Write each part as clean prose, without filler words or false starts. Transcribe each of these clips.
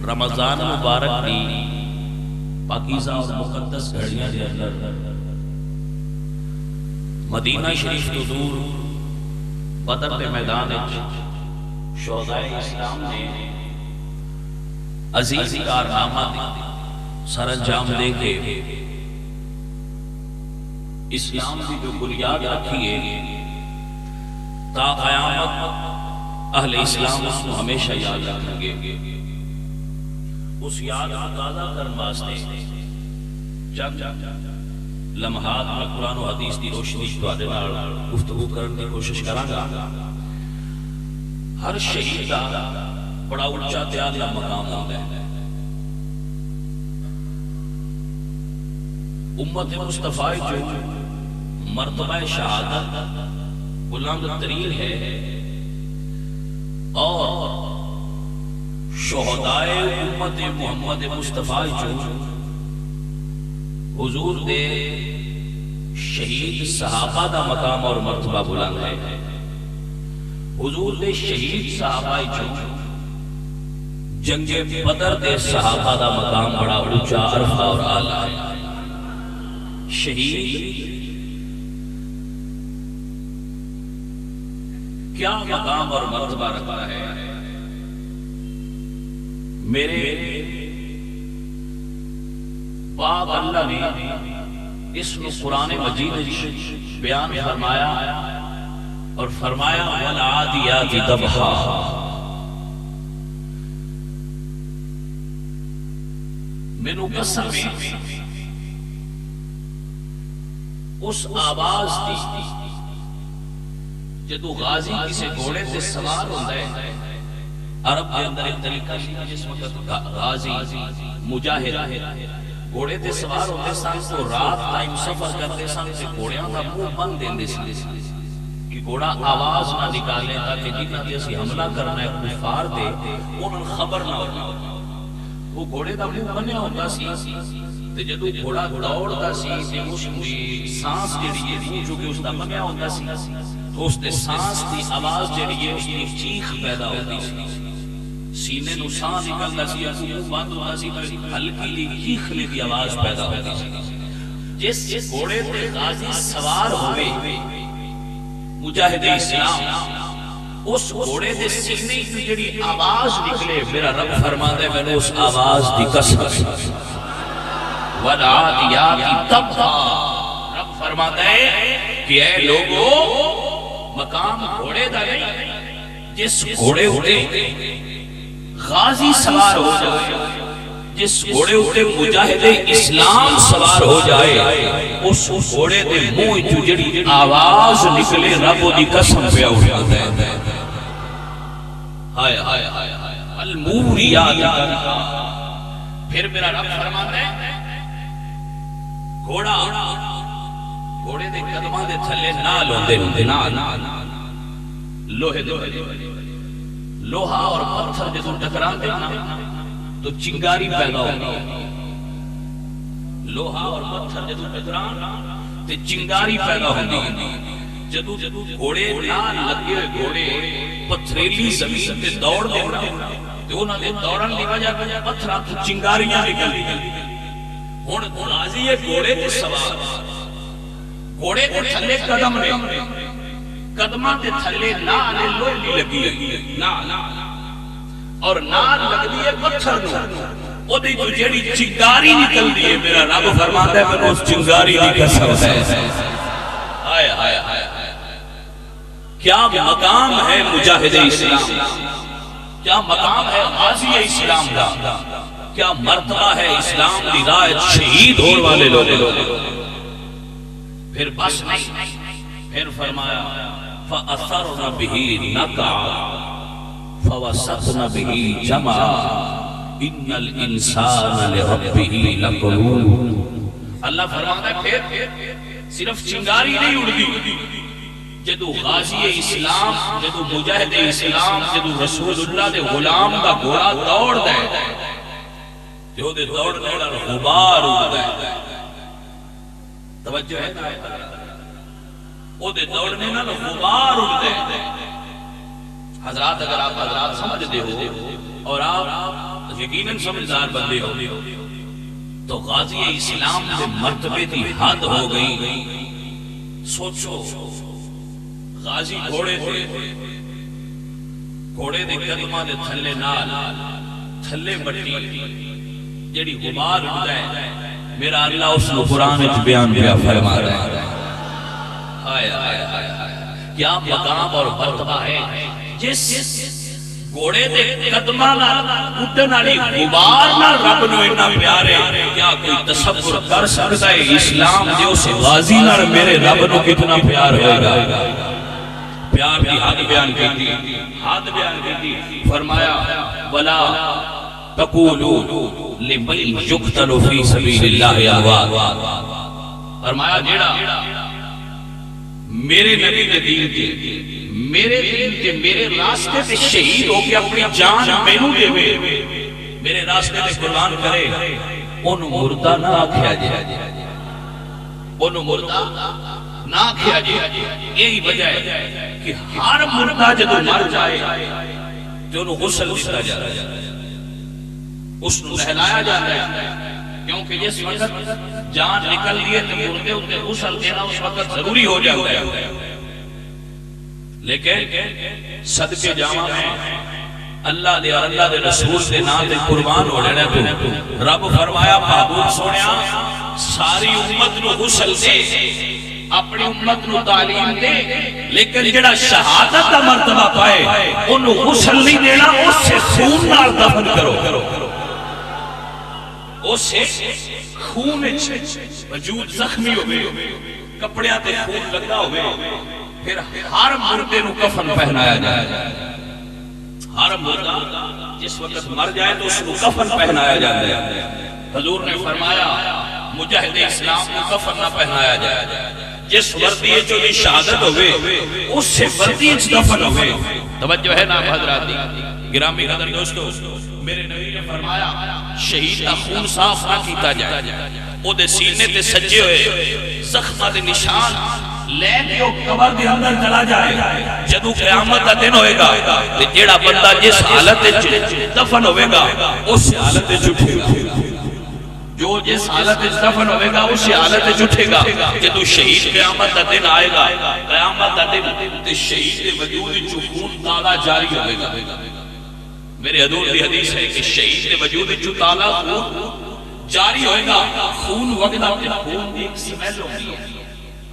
رمضان مبارک دی پاکیزہ اور مقدس گھڑیاں دے اندر مدینہ شریف تو دور بدر دے میدان شہدائے اسلام نے عزیز کارنامہ سر انجام دے کے اسلام کی جو بنیاد رکھی ہے تا قیامت اہل اسلام اس کو ہمیشہ یاد رکھیں گے۔ اس یاد کو تازہ کرنے واسطے چند لمحات میں قرآن و حدیث کی روشنی تواڈے نال گفتگو کرنے کی کوشش کراں گا۔ ہر شہید دا بڑا اونچا تے اعلیٰ مقام ہوندا ہے۔ امت مصطفیٰ جو مرتبہ شہادت بلند ترین ہے اور شہدائے امت محمد مصطفیٰ جو حضور دے شہید صحابہ دا مقام اور مرتبہ بلند ہے۔ حضور دے شہید صحابہ جو جنگ بدر دے صحابہ دا مقام بڑا اونچا عرفہ اور اعلیٰ ہے۔ شہید کیا مقام اور مرتبہ رکھتا ہے؟ میرے پاک اللہ نے اس میں قرآن مجید بیان فرمایا اور فرمایا وَالْعَادِيَاتِ ضَبْحًا۔ مینوں قسم اس آواز دی جدو غازی کسی گھوڑے سے سوار ہوتا ہے۔ عرب کے اندر ایک طریقہ جس وقت غازی مجاہد گھوڑے تے سوار ہوتے سن تو رات ٹائم سفر کرتے سن تے گھوڑیاں کا منہ بند دیندے سن کہ گھوڑا آواز نہ نکالے تاکہ جنہاں تے اسی حملہ کرنا ہے کفار دے انہوں خبر نہ ہو۔ وہ گھوڑے دا منہ بنیا ہوتا سی تے جدو گھوڑا دوڑتا سی تے اس دی سانس جڑی ہے منہ جو کہ اس دا بنیا ہوتا سی تو اس دے سانس دی آواز جڑی ہے اس دی چیخ پیدا ہوتی سی۔ سینے نو سانس نکلتا سی منہ بند ہوتا سی ہلکی دی چیخنے دی آواز پیدا ہوتی سی۔ جس گھوڑے تے غازی سوار ہوئے مجاہد اسلام اس گھوڑے دے سینے کی جڑی آواز نکلے میرا رب فرماتا ہے میں نے اس آواز دی قسم وَالْعَادِيَاتِ ضَبْحًا۔ رب فرماتا ہے کہ اے لوگو مقام گھوڑے دا نہیں، جس گھوڑے ہوتے غازی سوار ہو جائے، جس گھوڑے ہوتے مجاہد اسلام سوار ہو جائے، اس گھوڑے دے منہ جو جڑی آواز نکلے رب دی قسم پہ اٹھاتا ہے۔ ہائے ہائے ہائے الموریات قدحا۔ پھر میرا رب فرماتا ہے گھوڑے دے قدماں دے تھلے نال ہوندے ہوندے لوہے دے لوہا اور پتھر جدو ٹکران دینا تو چنگاری پیدا ہوگی۔ لوہا اور پتھر جدو ٹکران تے چنگاری پیدا ہوگی۔ جدو گھوڑے نال لگے ہوئے گھوڑے پتھریلی زمین تے دوڑ دینا تو انہاں دے دوڑن دی وجہ پتھراں تو چنگاریاں نکل دی۔ ہن غازی گھوڑے تے سوار گھوڑے تے تھلے قدم نے قدماں تے تھلے نال لوہی لگی نال اور نال لگدی ہے پتھر نو او دی جو جڑی چنگاری نکل دی ہے میرا رب فرماتا ہے میں اس چنگاری دی قسم ہے۔ ہائے ہائے ہائے کیا مقام ہے مجاہد اسلام، کیا مقام ہے غازی اسلام کا، کیا مرتبہ ہے اسلام دی راہ شہید ہونے والے لوگ۔ پھر بس نہیں، پھر فرمایا فَأَثَرْنَ بِهِ نَقْعًا فَوَسَطْنَ بِهِ جَمْعًا إِنَّ الْإِنسَانَ لِرَبِّهِ لَقَنُوطٌ۔ اللہ فرماتا ہے پھر صرف چنگاری نہیں اڑدی، جدو غازی اسلام جدو مجاہد اسلام جدو رسول اللہ دے غلام دا گھوڑا دوڑ دے جو دے دوڑ دوڑا غبار اڑ دے توجہ ہے او دے دوڑنے نہ غبار اڑ دے۔ حضرات اگر آپ حضرات سمجھ دے ہو اور آپ یقیناً سمجھدار بندے ہو تو غازی اسلام کے مرتبے کی حد ہو گئی. سوچو غازی گھوڑے تھے، گھوڑے دے قدماں دے تھلے نال تھلے مٹی جڑی غبار اڑدا ہے، میرا اللہ اس کو قرآن وچ بیان کیا فرما رہا ہے. ہائے ہائے ہائے کیا مقام اور مرتبہ ہے جس گھوڑے دے قدماں نال اڑن والی غبار نال رب نو اتنا پیار ہے. کیا کوئی تصور کر سکتا ہے اسلام دے اس غازی نال میرے رب نو کتنا پیار ہوئے گا؟ پیار کی حد بیان کی، حد بیان کی. فرمایا ولا تقولوا لمن يقتل في سبيل الله اموات. فرمایا جیڑا میرے نبی دے دین تے میرے دین تے میرے راستے تے شہید ہو کے اپنی جان مینوں دے میرے راستے تے قربان کرے اونوں مردہ نہ آکھیا جائے، اونوں مردہ نہ آکھیا جائے. یہی وجہ ہے کہ ہر مردہ جدو مر جائے تو انہوں غسل دیتا جاتا ہے، اس نے نہلایا جاتا ہے. کیونکہ جس وقت جان نکل لیے تو مردے ان کے غسل دینا اس وقت ضروری ہو جاتا ہے. لیکن صدقے جامع میں اللہ دے اور اللہ دے رسول دے نام دے قربان ہو لینا تو رب فرمایا محبوب سونیا ساری امت نو غسل دے، اپنی امت نو تعلیم دے، لیکن جڑا شہادت کا مرتبہ پائے انہوں غسل نہیں دینا، اس سے خون نال دفن کرو. اس سے خون وجود زخمی ہوئے، کپڑیاں تے خون لگا ہوئے، پھر ہر مردے نو کفن پہنایا جائے. ہر مردہ جس وقت مر جائے تو اس کو کفن پہنایا جائے. حضور نے فرمایا مجاہد اسلام کو کفن نہ پہنایا جائے، جس وردی جو بھی شہادت ہوئے اس سے وردی دفن ہوئے. توجہ ہے نا حضرات گرامی قدر دوستو، میرے نبی نے فرمایا شہید کا خون صاف نہ کیتا جائے، او دے سینے تے سجے ہوئے زخمہ دے نشان لے کے او قبر دے اندر چلا جائے. جدو قیامت کا دن ہوئے گا تے جیڑا بندہ جس حالت دفن ہوئے گا اس حالت اٹھے گا، جو جس حالت دفن ہوئے گا اسی حالت اٹھے گا. جدو شہید قیامت کا دن آئے گا، قیامت کا دن تے شہید دے وجود جو خون تالا جاری ہوئے گا. میرے حضور دی حدیث ہے کہ شہید دے وجود جو تالا خون جاری ہوئے گا، خون وگدا تے خون دی ایک سمیل ہوگی.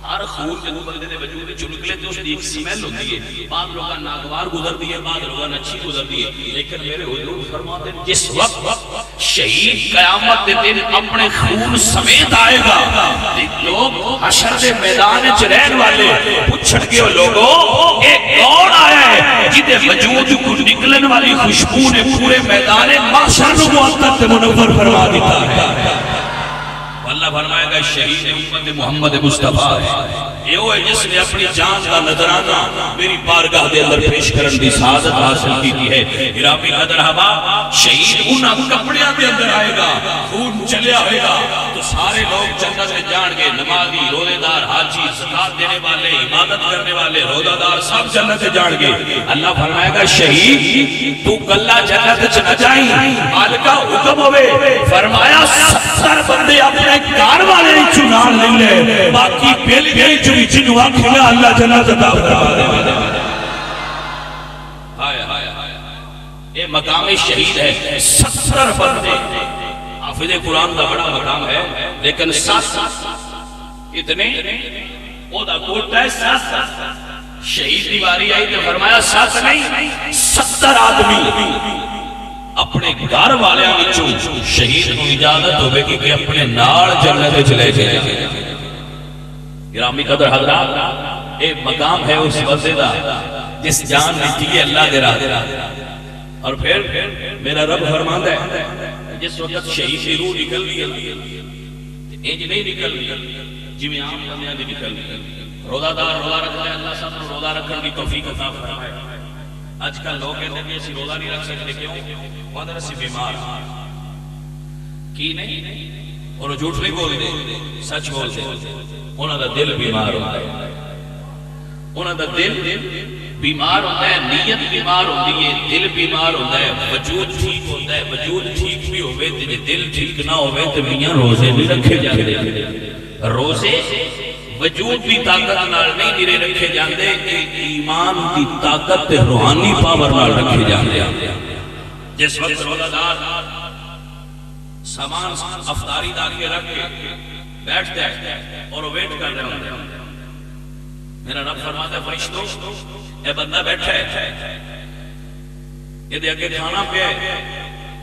ہر خون جدو بندے دے وجود جو نکلے تے اس دی ایک سمیل ہوتی ہے. بعض لوگاں ناگوار گزر دی ہے، بعض لوگاں اچھی گزر دی ہے. لیکن میرے حضور فرماتے ہیں جس وقت شہید قیامت دے دن اپنے خون سمیت آئے گا، لوگ حشر دے میدان وچ رہن والے پوچھن گے لوگوں ایک کون آیا ہے جدے وجود کو نکلن والی خوشبو نے پورے میدان محشر کو معطر تے منور فرما دیتا ہے. اللہ فرمائے گا شہید امت محمد مصطفیٰ ہے، یہ وہ ہے جس نے اپنی جان کا نظرانہ میری بارگاہ دے اندر پیش کرن دی سعادت حاصل کی ہے. گرامی قدر احباب شہید انہاں کپڑیاں دے اندر آئے گا، خون چلیا ہوئے گا تو سارے لوگ جنت میں جان گے. نمازی، روزے دار، حاجی، زکات دینے والے، عبادت کرنے والے، روزہ دار سب جنت میں جان گے. اللہ فرمائے گا شہید تو کلہ جنت وچ نہ جائیں، مالک کا حکم ہوئے. فرمایا 70 بندے اپنے کار والے چنان لے لے، باقی پہلے گئی چلی جنہوں آنکھیں اللہ جنت عطا فرما دے. یہ مقام شہید ہے. 70 بندے، حافظ قرآن کا بڑا مقام ہے لیکن 7 اتنے او دا کوٹا ہے. 7 شہید دی باری آئی تو فرمایا 7 نہیں 70 آدمی اپنے گھر والے وچوں شہید کو اجازت ہوئے کہ اپنے نال جنت چلے جائے. گرامی قدر حضرات ایک مقام ہے اس بندے دا جس جان دیتی ہے اللہ دے راہ. اور پھر میرا رب فرماندا ہے جس وقت شہید کی روح نکل گئی انج نہیں نکل گئی جویں عام بندیاں دی نکل گئی. روزہ دار روزہ رکھدا ہے، اللہ سب کو روزہ رکھنے کی توفیق عطا فرمائے. آج کل لوگ کہتے ہیں کہ اسی روزہ نہیں رکھ سکتے، کیوں؟ وہاں سے بیمار کی نہیں اور جھوٹ نہیں بول دے، سچ بول دے. انہاں دا دل بیمار ہوتا ہے، انہاں دا دل بیمار ہوتا ہے، نیت بیمار ہوتی ہے، دل بیمار ہوتا ہے، وجود ٹھیک ہوتا ہے، وجود ٹھیک بھی ہوئے تو دل ٹھیک نہ ہوئے تو میاں روزے نہیں رکھے جاتے۔ روزے وجود بھی طاقت نال نہیں میرے رکھے جاندے، ایمان کی طاقت روحانی پاور نال رکھے جاندے۔ جس وقت روزہ دار سامان افطاری دار کے رکھ کے بیٹھتا ہے اور ویٹ کر رہے ہیں، میرا رب فرماتا ہے فرشتوں اے بندہ بیٹھا ہے، یہ دے اگے کھانا پیا ہے،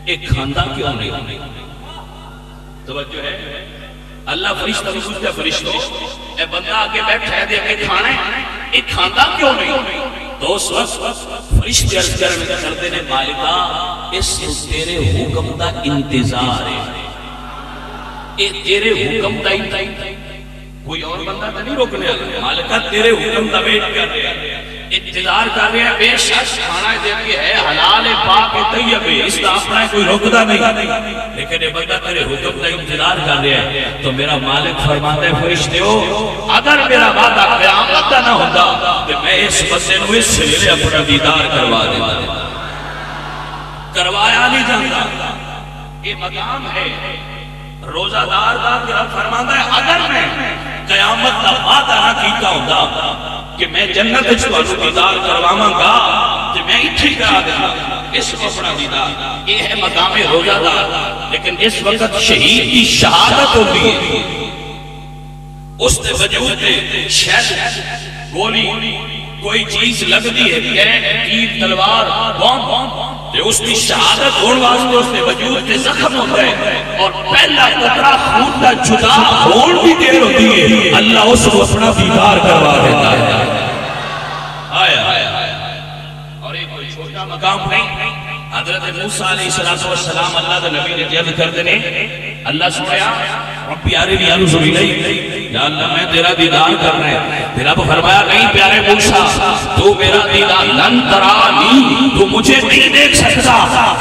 ایک کھاندہ کیوں نہیں؟ توجہ ہے، اللہ فرشتہ کو پوچھتا ہے فرشتوں اے بندہ آگے بیٹھا ہے، دے اگے کھانا ہے، ایک کھاندہ کیوں نہیں؟ تو اس وقت فرشتے عرض کرتے نے مالکہ اس تیرے حکم دا انتظار ہے، اے تیرے حکم دا انتظار، کوئی اور بندہ تو نہیں روکنے آگا، مالکہ تیرے حکم دا ویٹ کر رہے ہیں، انتظار کر رہے ہیں، بے شک کھانا دیکھے ہے حلال پاک طیب ہے، اس کا اپنا کوئی روکتا نہیں، لیکن یہ بندہ تیرے حکم دا انتظار کر رہے ہیں۔ تو میرا مالک فرماتا ہے فرشتوں اگر میرا وعدہ قیامت کا نہ ہوتا کہ میں اس بندے نو اس سے اپنا دیدار کروا دیتا، کروایا نہیں جاتا۔ یہ مقام ہے روزہ دار دا کہ رب فرماتا ہے اگر میں قیامت کا وعدہ نہ کیتا ہوتا کہ میں جنت اس کو دیدار کرواواں گا کہ میں اتھی کرا دیتا اس کو اپنا دیدار، یہ ہے مقام روزہ دار۔ لیکن اس وقت شہید کی شہادت ہوتی ہے، اس نے وجود میں شہد گولی کوئی چیز لگ دی ہے، تیر تلوار بوم، اس کی شہادت ہونے واسطے اس نے وجود کے زخم ہوتا ہے اور پہلا قطرہ خون کا جدا ہون بھی دیر ہوتی ہے، اللہ اس کو اپنا دیدار کروا دیتا ہے۔ اور ایک کوئی چھوٹا مقام نہیں، حضرت موسیٰ علیہ السلام اللہ دا نبی نے جلد کر دینے، اللہ سنیا رب پیارے بھی آلو سنی نہیں، یا اللہ میں تیرا دیدار کر رہے ہیں، تیرا کو فرمایا نہیں پیارے موسیٰ تو میرا دیدار لن ترانی، تو مجھے نہیں دیکھ سکتا،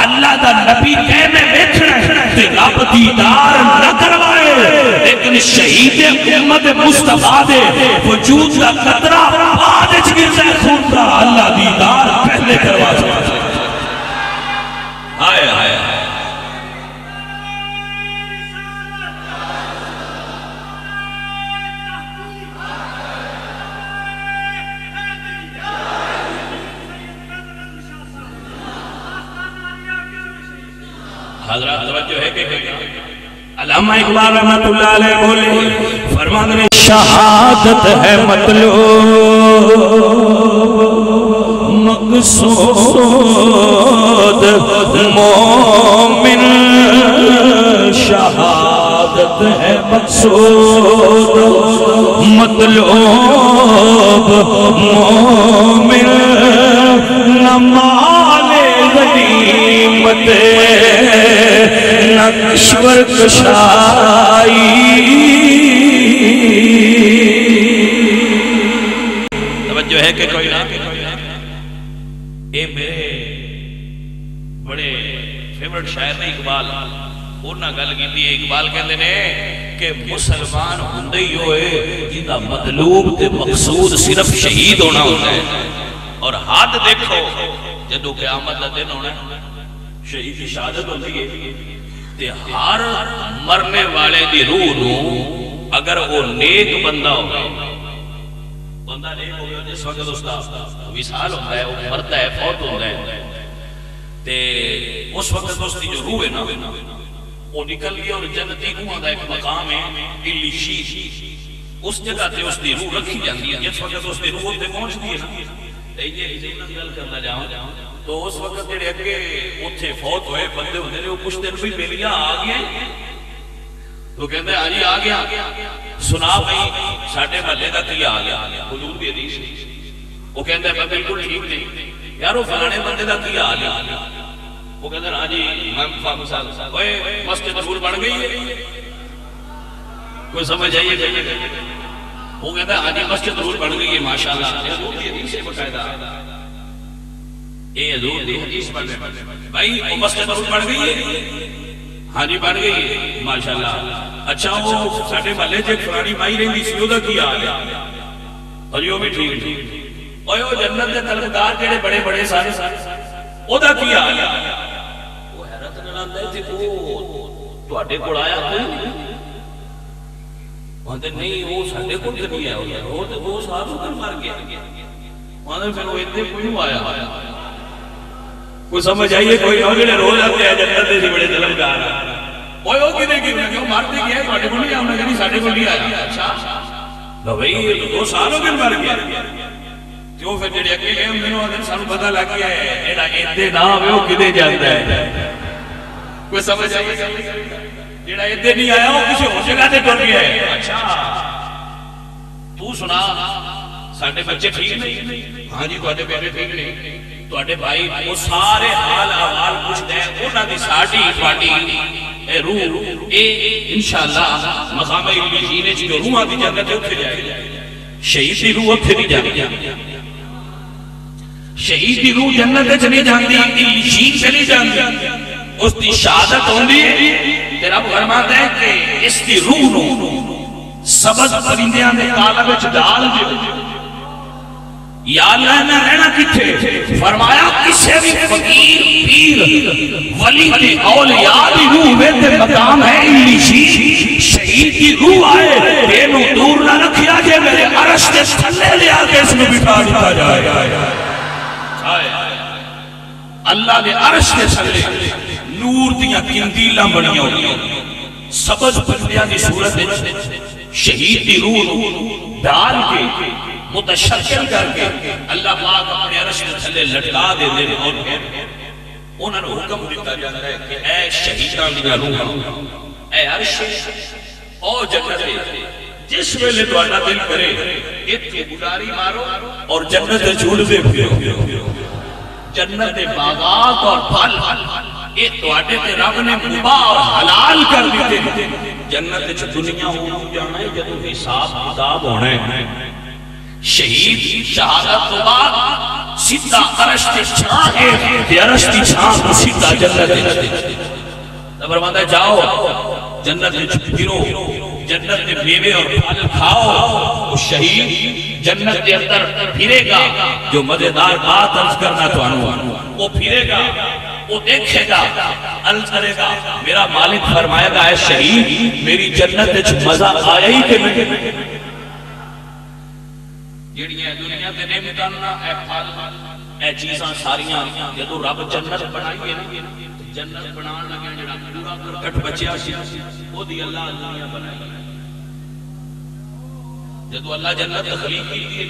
اللہ دا نبی کہہ میں بیٹھ رہے ہیں کہ رب دیدار نہ کروائے، لیکن شہید امت مصطفیٰ دے وجود کا قطرہ آدھج گرزہ خون کا اللہ دیدار پہلے کروا سکتا۔ آئے آئے حضرات توجہ ہے کہ علامہ اقبال رحمت اللہ علیہ بولے فرمان نے شہادت ہے مطلوب مقصود مومن، شہادت ہے مقصود مطلوب مومن، نہ مال غنیمت نہ کشور کشائی، توجہ ہے کہ کوئی نہ اے میرے بڑے فیورٹ شاعر نے اقبال انہاں گل کیتی ہے، اقبال کہندے نے کہ مسلمان ہوندے ہی ہوئے جنہاں مطلوب تے مقصود صرف شہید ہونا ہوتا ہے، اور حد دیکھو جدو قیامت دا دن ہونا ہے شہید کی شہادت ہوتی ہے تے ہر مرنے والے دی روح نو اگر وہ نیک بندہ ہوگا، بندہ نیک ہوگا جس وقت اس کا وصال ہوتا ہے، وہ مرتا ہے، فوت ہوتا ہے، تے اس وقت اس کی جو روح ہے نا وہ نکل گیا اور جنتی روح دا ایک مقام ہے علیشی، اس جگہ تے اس کی روح رکھی جاتی ہے، جس وقت اس کی روح تے پہنچتی ہے نا تو اس وقت جڑے اگے اتھے فوت ہوئے بندے ہوندے نے وہ پوچھتے ہیں بھی بیلیا آ گیا، تو کہتے ہیں آجی آ گیا، سنا بھئی ساڑھے محلے دا کیا آ گیا، حضور بھی حدیث وہ کہتے ہیں بالکل ٹھیک نہیں یار وہ فلانے بندے دا کیا آ گیا، وہ کہتے ہیں آجی مسجد ضرور بڑھ گئی ہے، کوئی سمجھ آئیے کہ وہ کہتا ہے آجی مسجد ضرور بڑھ گئی ہے ماشاءاللہ، حضور بھی حدیث ہے بقاعدہ، اے حضور دی حدیث بڑھ گئی بھائی وہ مسجد ضرور بڑھ گئی ہے، ہاں جی بڑھ گئی ہے ماشاءاللہ، اچھا وہ ساڑھے محلے سے فلانی مائی رہی سی وہ دا کیا آ گیا، اور یہ بھی ٹھیک اوہ وہ جنت دے طلبگار جڑے بڑے بڑے سارے او دا کی حال ہے؟ وہ حیرت نال آندا ہے تے او تواڈے کول آیا کوئی نہیں؟ آندے نہیں وہ ساڈے کول تے نہیں آیا، وہ تے وہ صاحب کر مر گیا۔ آندے پھر وہ اتنے کوئی نہیں آیا؟ کوئی سمجھ آئیے کوئی اور جڑے روز آتے ہیں جنت دے بڑے طلبگار اوہ وہ کدے کہ وہ مر تے گیا تواڈے کول نہیں آیا، نہیں ساڈے کول نہیں آیا۔ اچھا لو بھئی 2 سال ہو گئے مر گیا، کیوں پھر جڑے اگے گئے مینوں آدھے سانوں پتہ لگ گیا ہے جڑا ادے نہ ہوئے وہ کدے جاندا ہے؟ کوئی سمجھ آئی؟ جڑا ادے نہیں آیا وہ کسی اور جگہ تے ٹر گیا ہے۔ اچھا تو سنا ساڈے بچے ٹھیک نہیں؟ ہاں جی تواڈے بیٹے ٹھیک نہیں، تواڈے بھائی وہ سارے حال احوال پوچھدے ہیں، انہاں دی ساڈی تواڈی اے روح اے انشاءاللہ مقام علیین وچ جو روحاں دی جنت ہے اوتھے جائے گی، شہید دی روح اوتھے نہیں جاندی، شہید دی روح جنت وچ نہیں جاندی، علیین چلی جاندی، اس دی شہادت ہوندی تے رب فرماتا ہے کہ اس دی روح نو سبز پرندیاں دے کالا وچ ڈال دیو۔ یا اللہ نے رہنا کتھے؟ فرمایا کسے بھی فقیر پیر ولی تے اولیاء دی روح میں تے مقام ہے علیین، شہید کی روح آئے تینو دور نہ رکھیا جے میرے عرش کے تھلے لے آ کے اس میں بٹھا دیتا جائے۔ اللہ نے عرش کے تھلے نور دیاں قندیلاں بنیاں ہوئی، سبز پرندیاں دی صورت شہید دی روح ڈال کے متشکل کر کے اللہ پاک اپنے عرش کے تھلے لٹکا دے دے اور انہوں نے حکم دیتا جاتا ہے کہ اے شہیدان دیاں روحاں، اے عرش او جنت جس ویلے تو اللہ دل کرے اتنی گزاری مارو اور جنت جھوڑ دے پھرو، جنت باغات اور پھل اے تواڈے تے رب نے مباح اور حلال کر دیتے۔ جنت دنیا ہو جانا ہے جدوں حساب کتاب ہونا ہے، شہید شہادت تو بعد سیدھا عرش کی چھاں ہے، عرش کی چھاں کو سیدھا جنت ہے۔ فرماتا ہے جاؤ جنت پھرو، جنت میں میوے اور پھل کھاؤ، وہ شہید جنت کے اندر پھرے گا۔ جو مزیدار بات عرض کرنا تو وہ پھرے گا، وہ دیکھے گا، عرض کرے گا میرا مالک فرمائے گا اے شہید میری جنت مزہ آیا ہی کہ میں جڑیاں دنیا تے نعمتاں اے پھل اے چیزاں ساریاں جدوں رب جنت بنائی ہے جنت بنان لگا جڑا پورا کرکٹ بچیا سی او دی اللہ دنیا بنائی۔ جدوں اللہ جنت تخلیق کی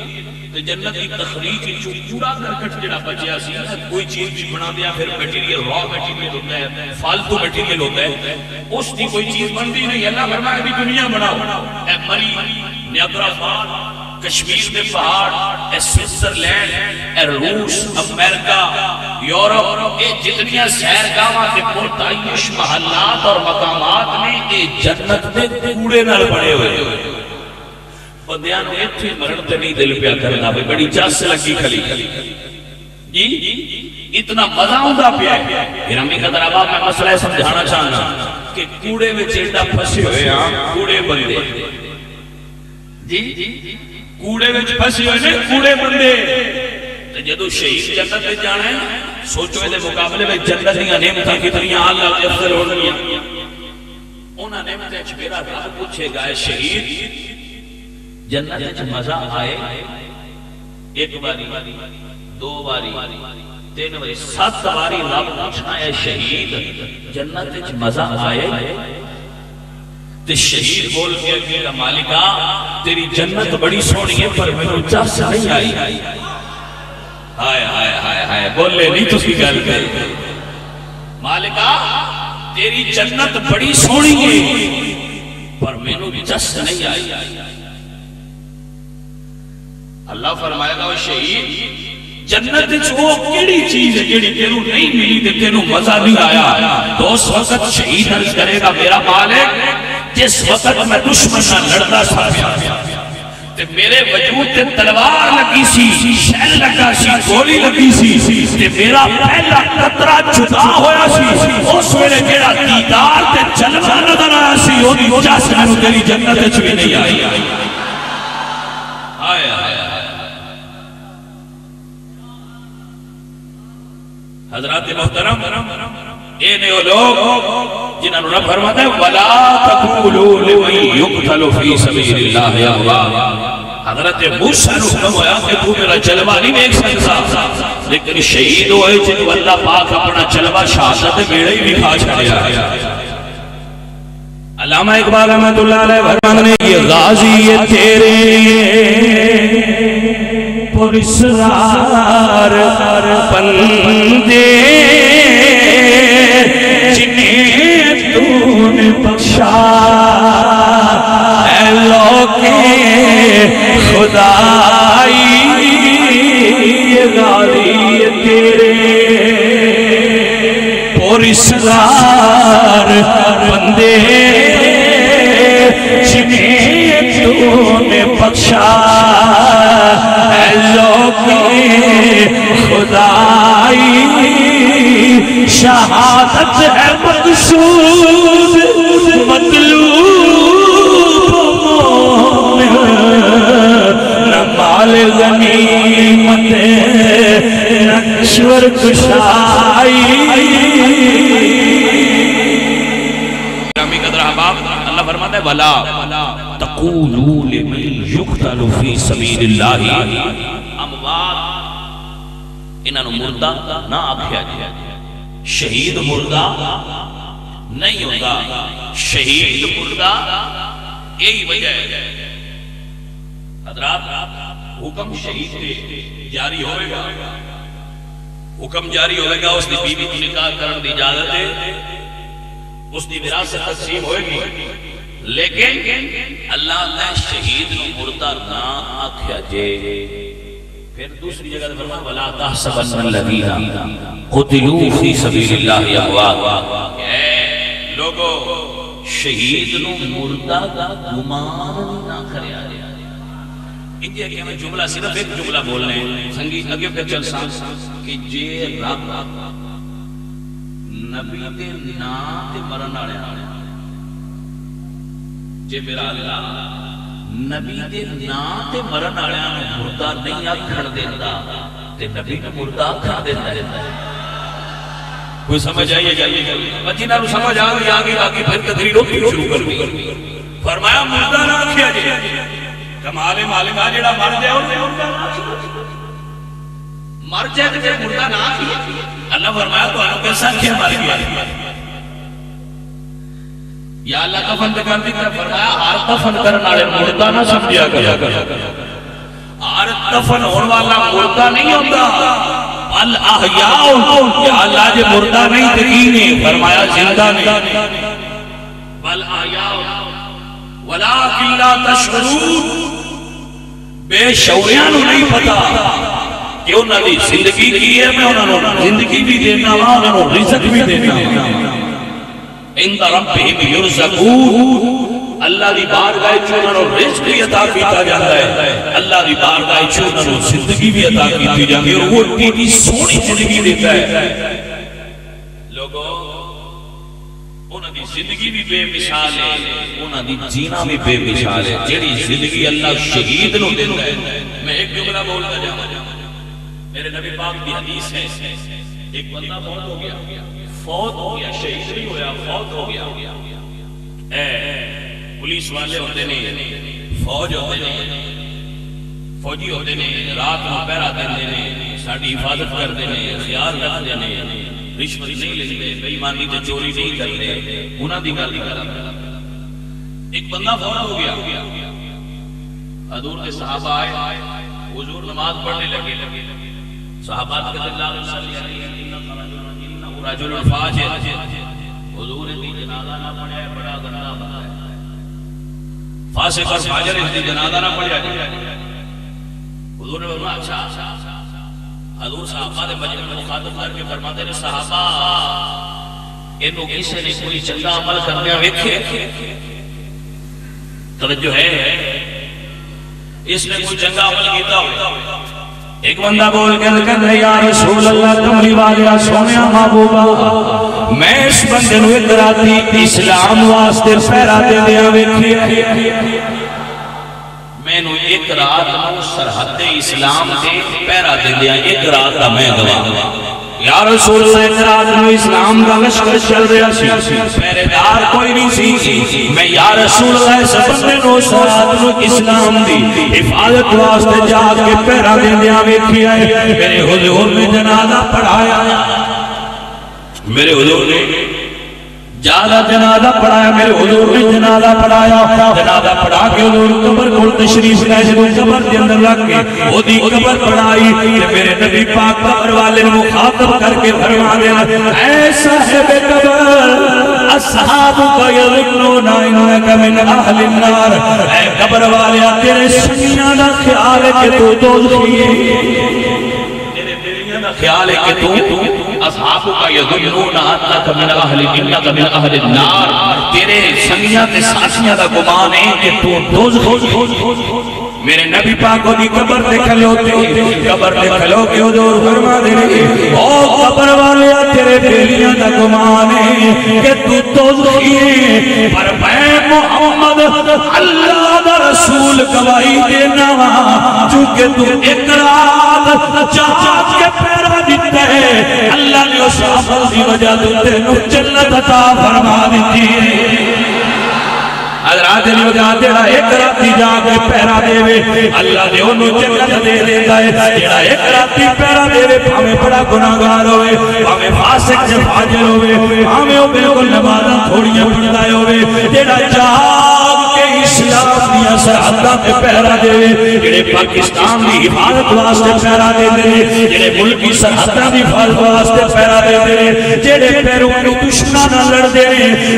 تے جنت کی تخلیق وچ پورا کرکٹ جڑا بچیا سی کوئی چیز بھی بنا دیا پھر میٹیریل را میٹیریل ہوتا ہے، فالتو میٹیریل ہوتا ہے، اس دی کوئی چیز بنتی نہیں۔ اللہ فرمایا بھی دنیا بناؤ، اے مری نیاگرا فال، کشمیر میں پہاڑ، اے سوئٹزرلینڈ، اے روس، امریکہ، یورپ، اے جتنیاں سیرگاہاں تے پرتعیش محلات اور مقامات میں اے جنت میں کوڑے نال بڑے ہوئے۔ بندیاں نے اتھے مرن تے نہیں دل پیا کرنا، بڑی چاس لگی کھلی جی اتنا مزہ ہوندا پیا ہے۔ گرامی قدر اب میں مسئلہ سمجھانا چاہنا کہ کوڑے وچ ایڈا پھسے ہوئے ہاں کوڑے بندے جی کوڑے وچ پھسے ہوئے نے کوڑے بندے تے جدوں شہید جنت وچ جانا ہے سوچو دے مقابلے وچ جنت دیاں نعمتاں کتنی اعلی تے افضل ہونگیاں۔ انہاں نعمتاں وچ میرا رب پوچھے گا اے شہید جنت وچ مزہ آئے؟ ایک باری، دو باری، تین باری، 7 باری رب پوچھنا ہے شہید جنت وچ مزہ آئے؟ تے شہید بول کے میرا مالکہ تیری جنت بڑی سونی ہے پر میرے چس نہیں آئی۔ ہائے ہائے ہائے ہائے بولے نہیں تو کی گل کر مالکہ تیری جنت بڑی سونی ہے پر میرے چس نہیں آئی۔ اللہ فرمائے گا شہید جنت وہ کیڑی چیز ہے جیڑی تینوں نہیں ملی تے تینوں مزہ نہیں آیا؟ تو اس وقت شہید عرض کرے گا میرا مالک جس وقت میں دشمن نہ لڑتا سا تے میرے وجود تے تلوار لگی سی، شیل لگا سی، گولی لگی سی تے میرا پہلا قطرہ جدا ہویا سی، اس ویلے جیڑا دیدار تے جلوہ نظر آیا سی وہ دی چاس میں تیری جنت وچ بھی نہیں آئی۔ آئے آئے حضرات محترم اے نے وہ لوگ جنہوں نے فرماتا ہے وَلَا تَقُولُوا لِمَنْ يُقْتَلُ فِي سَبِيلِ اللَّهِ أَمْوَاتٌ حضرت موسیٰ نے حکم ہوا کہ تو میرا جلوہ نہیں دیکھ سکتا لیکن شہید ہوئے جن کو اللہ پاک اپنا جلوہ شہادت میرے ہی دکھا چھڑیا ہے۔ علامہ اقبال رحمۃ اللہ علیہ فرمانے یہ غازی تیرے پرسرار بندے جنہیں تو نے بخشا اے لوکے خدائی یہ غازی تیرے پرسرار بندے جنہیں تو نے بخشا اے لوگے خدائی شہادت ہے مقصود مطلوب مومن نہ مال غنیمت نہ کشور کشائی۔ اللہ فرماتا ہے وَلَا تَقُولُوا لِمَنْ يُقْتَلُ فِي سَبِيلِ اللَّهِ اموات انہوں مردہ نہ آکھیا جائے شہید مردہ نہیں ہوگا شہید مردہ یہی وجہ ہے حضرات حکم شہید پہ جاری ہوئے گا حکم جاری ہوئے گا اس نے بیوی کو نکاح کرن دی اجازت ہے اس دی وراثت تقسیم ہوئے گی لیکن اللہ نے شہید نو مردہ نہ آکھیا جے پھر دوسری جگہ فرمایا وَلَا تَحْسَبَنَّ الَّذِينَ قُتِلُوا فِي سَبِيلِ اللَّهِ أَمْوَاتٌ اے لوگو شہید نو مردہ کا گمان نہ کریا جائے انجھے کہ ہمیں جملہ صرف ایک جملہ بولنے سنگی اگے پھر چل سانس کہ جے رب نبی دے نام تے مرن آڑے جے میرا اللہ نبی دے نام تے مرن آڑے مردہ نہیں آکھڑ دیتا تے نبی نے مردہ آکھڑ دیتا ہے کوئی سمجھ آئیے جائیے بچینہ رو سمجھ آگئی باقی پھر تدریل ہوتی شروع کر دی فرمایا مردہ نہ آکھیا جائے کمال مالکہ جڑا مر جائے اور مردہ نہ آکھیا مر جائے تو پھر مردہ نہ آکھیا اللہ فرمایا تو انہوں کے ساتھ کیا مر گیا یا اللہ کفن کر دیتا فرمایا ہر کفن کرنا رہے مردہ نہ سمجھیا کر ہر کفن ہونے والا مردہ نہیں ہوتا الاحیاء یا اللہ جے مردہ نہیں تکینے فرمایا زندہ نہیں والاحیاء ولیکن لا تشعرون بے شعوریاں نہیں پتا کہ انہوں نے زندگی کی ہے میں انہوں نے زندگی بھی دینا انہوں نے رزق بھی دینا اِنْدَ رَبِّهِمْ يُرْزَقُونَ اللہ دی بارگاہ چونہوں نے رزق بھی عطا کیتا جاتا ہے اللہ دی بارگاہ چونہوں نے زندگی بھی عطا کیتی جاتی ہے اور وہ اتنی سونی زندگی دیتا ہے لوگوں انہوں دی زندگی بھی بے مثال ہے انہوں دی جینا بھی بے مثال ہے جیڑی زندگی اللہ شہید نو دیتا ہے میں ایک جملہ بولتا جاؤں میرے نبی پاک دی حدیث ہے ایک بندہ فوت ہو گیا شہید نہیں ہویا فوت ہو گیا پولیس والے ہوتے نہیں فوج ہوتے نہیں فوجی ہوتے نہیں رات میں پہرا دینے نہیں ساڑھی حفاظت کر دینے خیال رکھ دینے رشوت نہیں لیتے بے ایمانی تے چوری نہیں کرتے انہاں دی گل کرتا ایک بندہ فوت ہو گیا حضور کے صحابہ آئے حضور نماز پڑھنے لگے صحابات کے اللہ علیہ رجل فاجر حضور دی جنازہ نہ پڑھیا بڑا گناہ بندہ ہے فاسق اور فاجر اس دی جنازہ نہ پڑھیا حضور نے فرمایا اچھا حضور صحابہ دے مجلس میں مخاطب کر کے فرماتے ہیں صحابہ انہوں کسی نے کوئی چنگا عمل کرنے ویکھے توجہ ہے اس نے کوئی چنگا عمل کیتا ہو ایک بندہ بول کے کہتا یا رسول اللہ کملی والا سونیا محبوبہ میں اس بندے نو ایک راتی اسلام واسطے پہرا دے دیا ویکھی میں نو ایک رات نو سرحد اسلام دے پہرا دے دیا ایک رات دا میں گواہ یا رسول اللہ اتراد میں اسلام کا لشکر چل رہا سی پہرے دار کوئی نہیں سی میں یا رسول اللہ سبب نے نو سرات میں اسلام دی حفاظت واسطے جا کے پہرا دیں دیا ویکھی آئے میرے حضور نے جنازہ پڑھایا میرے حضور نے جادہ جنازہ پڑھایا میرے حضور نے جنازہ پڑھایا جنازہ پڑھا کے حضور قبر کھول تشریف لے جدو قبر کے اندر رکھ کے وہ دی قبر پڑھائی کہ میرے نبی پاک قبر والے مخاطب کر کے فرما دینا اے صاحب قبر اصحابک یظنون انک من اہل النار اے قبر والے تیرے سنگیاں دا خیال ہے کہ تو دوزخی تیرے بیویاں دا خیال ہے کہ تو اصحابک یظنون انک من اہل النار تیرے سنگیاں تے ساتھیاں دا گمان ہے کہ تو دوزخی میرے نبی پاک کو دی قبر دے کھلے ہوتے قبر دے کھلو کے حضور فرما دے او قبر والے تیرے بیلیاں دا گمان ہے کہ تو دوزخی ہے پر میں محمد اللہ دا رسول گواہی دینا چونکہ تو ایک رات چاچ کے پیرا دیتا ہے اللہ نے اس عمل دی وجہ دیتے نو جنت عطا فرما دیتی ہے حضرات علی وجہ تیرا ایک راتی جا کے پیرا دے وے اللہ دے انہوں جنت دے دیتا ہے تیرا ایک راتی پیرا دے وے پاہمیں بڑا گناہگار ہوئے پاہمیں فاسق سے فاجر ہوئے پاہمیں وہ بالکل نمازہ تھوڑیاں پڑھائے ہوئے تیرا جاگ کے اسلام دیا سرحدہ پہ پیرا دے وے جڑے پاکستان دی حفاظت واسطے پیرا دے دے جڑے ملکی سرحدہ دی حفاظت واسطے پیرا دے دے جڑے پیرونی دشمنہ لڑ دے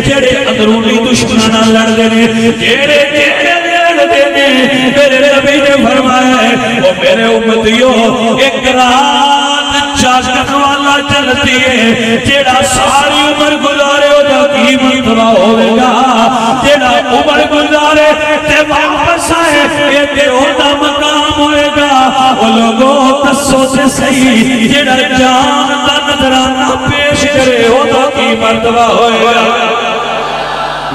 جڑے اندرونی دشمنہ لڑ دے جیڑے جیڑے دینے میرے نبی نے فرمایا ہے وہ میرے امتیوں ایک رات چاچن والا چلتی ہے جیڑا ساری عمر گزارے ہو جا کی مرتبہ ہوئے گا جیڑا عمر گزارے تے واپس آئے یہ تے ہوتا مقام ہوئے گا وہ لوگوں تسو سے صحیح جیڑا جان دا نظرانہ پیش کرے ہوتا کی مرتبہ ہوئے گا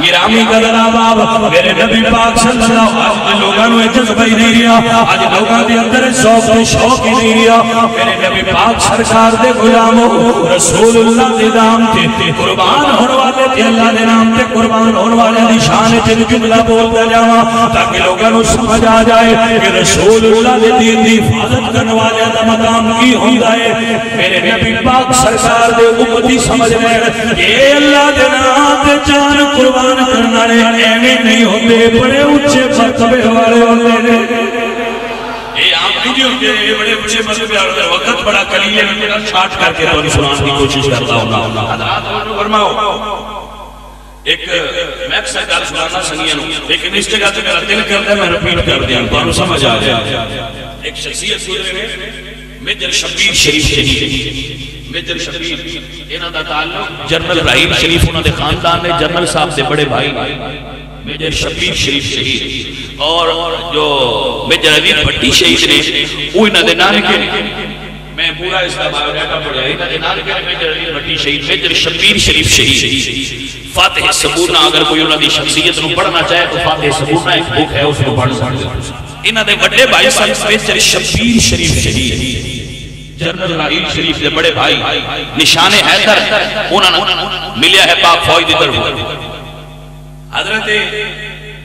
گرامی قدر آباب میرے نبی پاک صلی اللہ علیہ وسلم لوگاں نے جذبہ ہی نہیں رہا آج لوگاں دے اندر شوق ہی نہیں رہا میرے نبی پاک سرکار دے غلاموں رسول اللہ دے نام تے قربان ہونے والے تے اللہ دے نام تے قربان ہونے والے دی شان تے جملہ بولتا جاواں تاکہ لوگاں نو سمجھ آ جائے کہ رسول اللہ دے دین دی حفاظت کرنے والے دا مقام کی ہوندا ہے میرے نبی پاک سرکار دے امتی سمجھ لین کہ اللہ دے نام تے جان قربان کرنا رہے ایمیں نہیں ہوتے بڑے اچھے مرتبے والے ہوتے ہیں یہ آپ نہیں ہوتے یہ بڑے اچھے مرتبے والے وقت بڑا قلیل ہے میرا چھاٹ کر کے تو سنان کی کوشش کرتا ہوں حضرات فرماؤ ایک میں اکثر گل سنانا سنگیاں لیکن اس جگہ سے میرا دل کرتا ہے میں رپیٹ کر دیا تو سمجھ آ جائے ایک شخصیت گزرے میں میجر شبیر شریف شہید میجر شبیر انہاں دا تعلق جنرل ابراہیم شریف انہاں دے خاندان نے جنرل صاحب دے بڑے بھائی میجر شبیر شریف شہید اور جو میجر علی بھٹی شہید نے وہ انہاں دے نانکے میں پورا اس کا بایو ڈیٹا پڑھا انہاں دے نانکے میجر علی بھٹی شہید میجر شبیر شریف شہید فاتح سبورنا اگر کوئی انہاں دی شخصیت نو پڑھنا چاہے تو فاتح سبورنا ایک بک ہے اس کو پڑھ سکتے انہاں دے بڑے بھائی صاحب میجر شبیر شریف شہید جنرل ابراہیم شریف دے بڑے بھائی نشان حیدر انہاں نے ملیا ہے پاک فوج دی طرف حضرت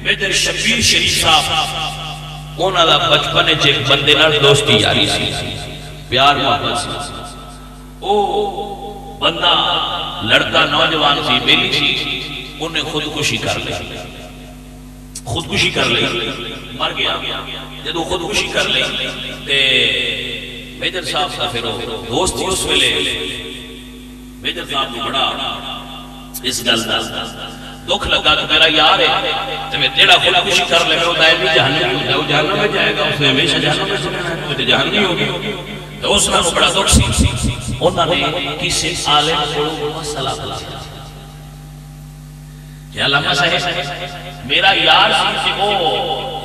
میجر شبیر شریف صاحب انہاں دا بچپن وچ ایک بندے نال دوستی یاری سی پیار محبت سی او بندہ لڑکا نوجوان سی بیلی سی انہیں خودکشی کر لی خودکشی کر لی مر گیا جدو خودکشی کر لی تے میجر صاحب کا پھر دوست ہی اس ویلے میجر صاحب کو بڑا اس گل دا دکھ لگا کہ میرا یار ہے تو میں تیرا خودکشی کر لے وہ دائمی جہنمی ہوتا ہے وہ جہنم میں جائے گا اس نے ہمیشہ جہنم میں سکنا ہے جہنمی ہوگی تو اس میں بڑا دکھ سی انہوں نے کسی عالم کو مسئلہ بلا یا علامہ صاحب میرا یار سی کہ وہ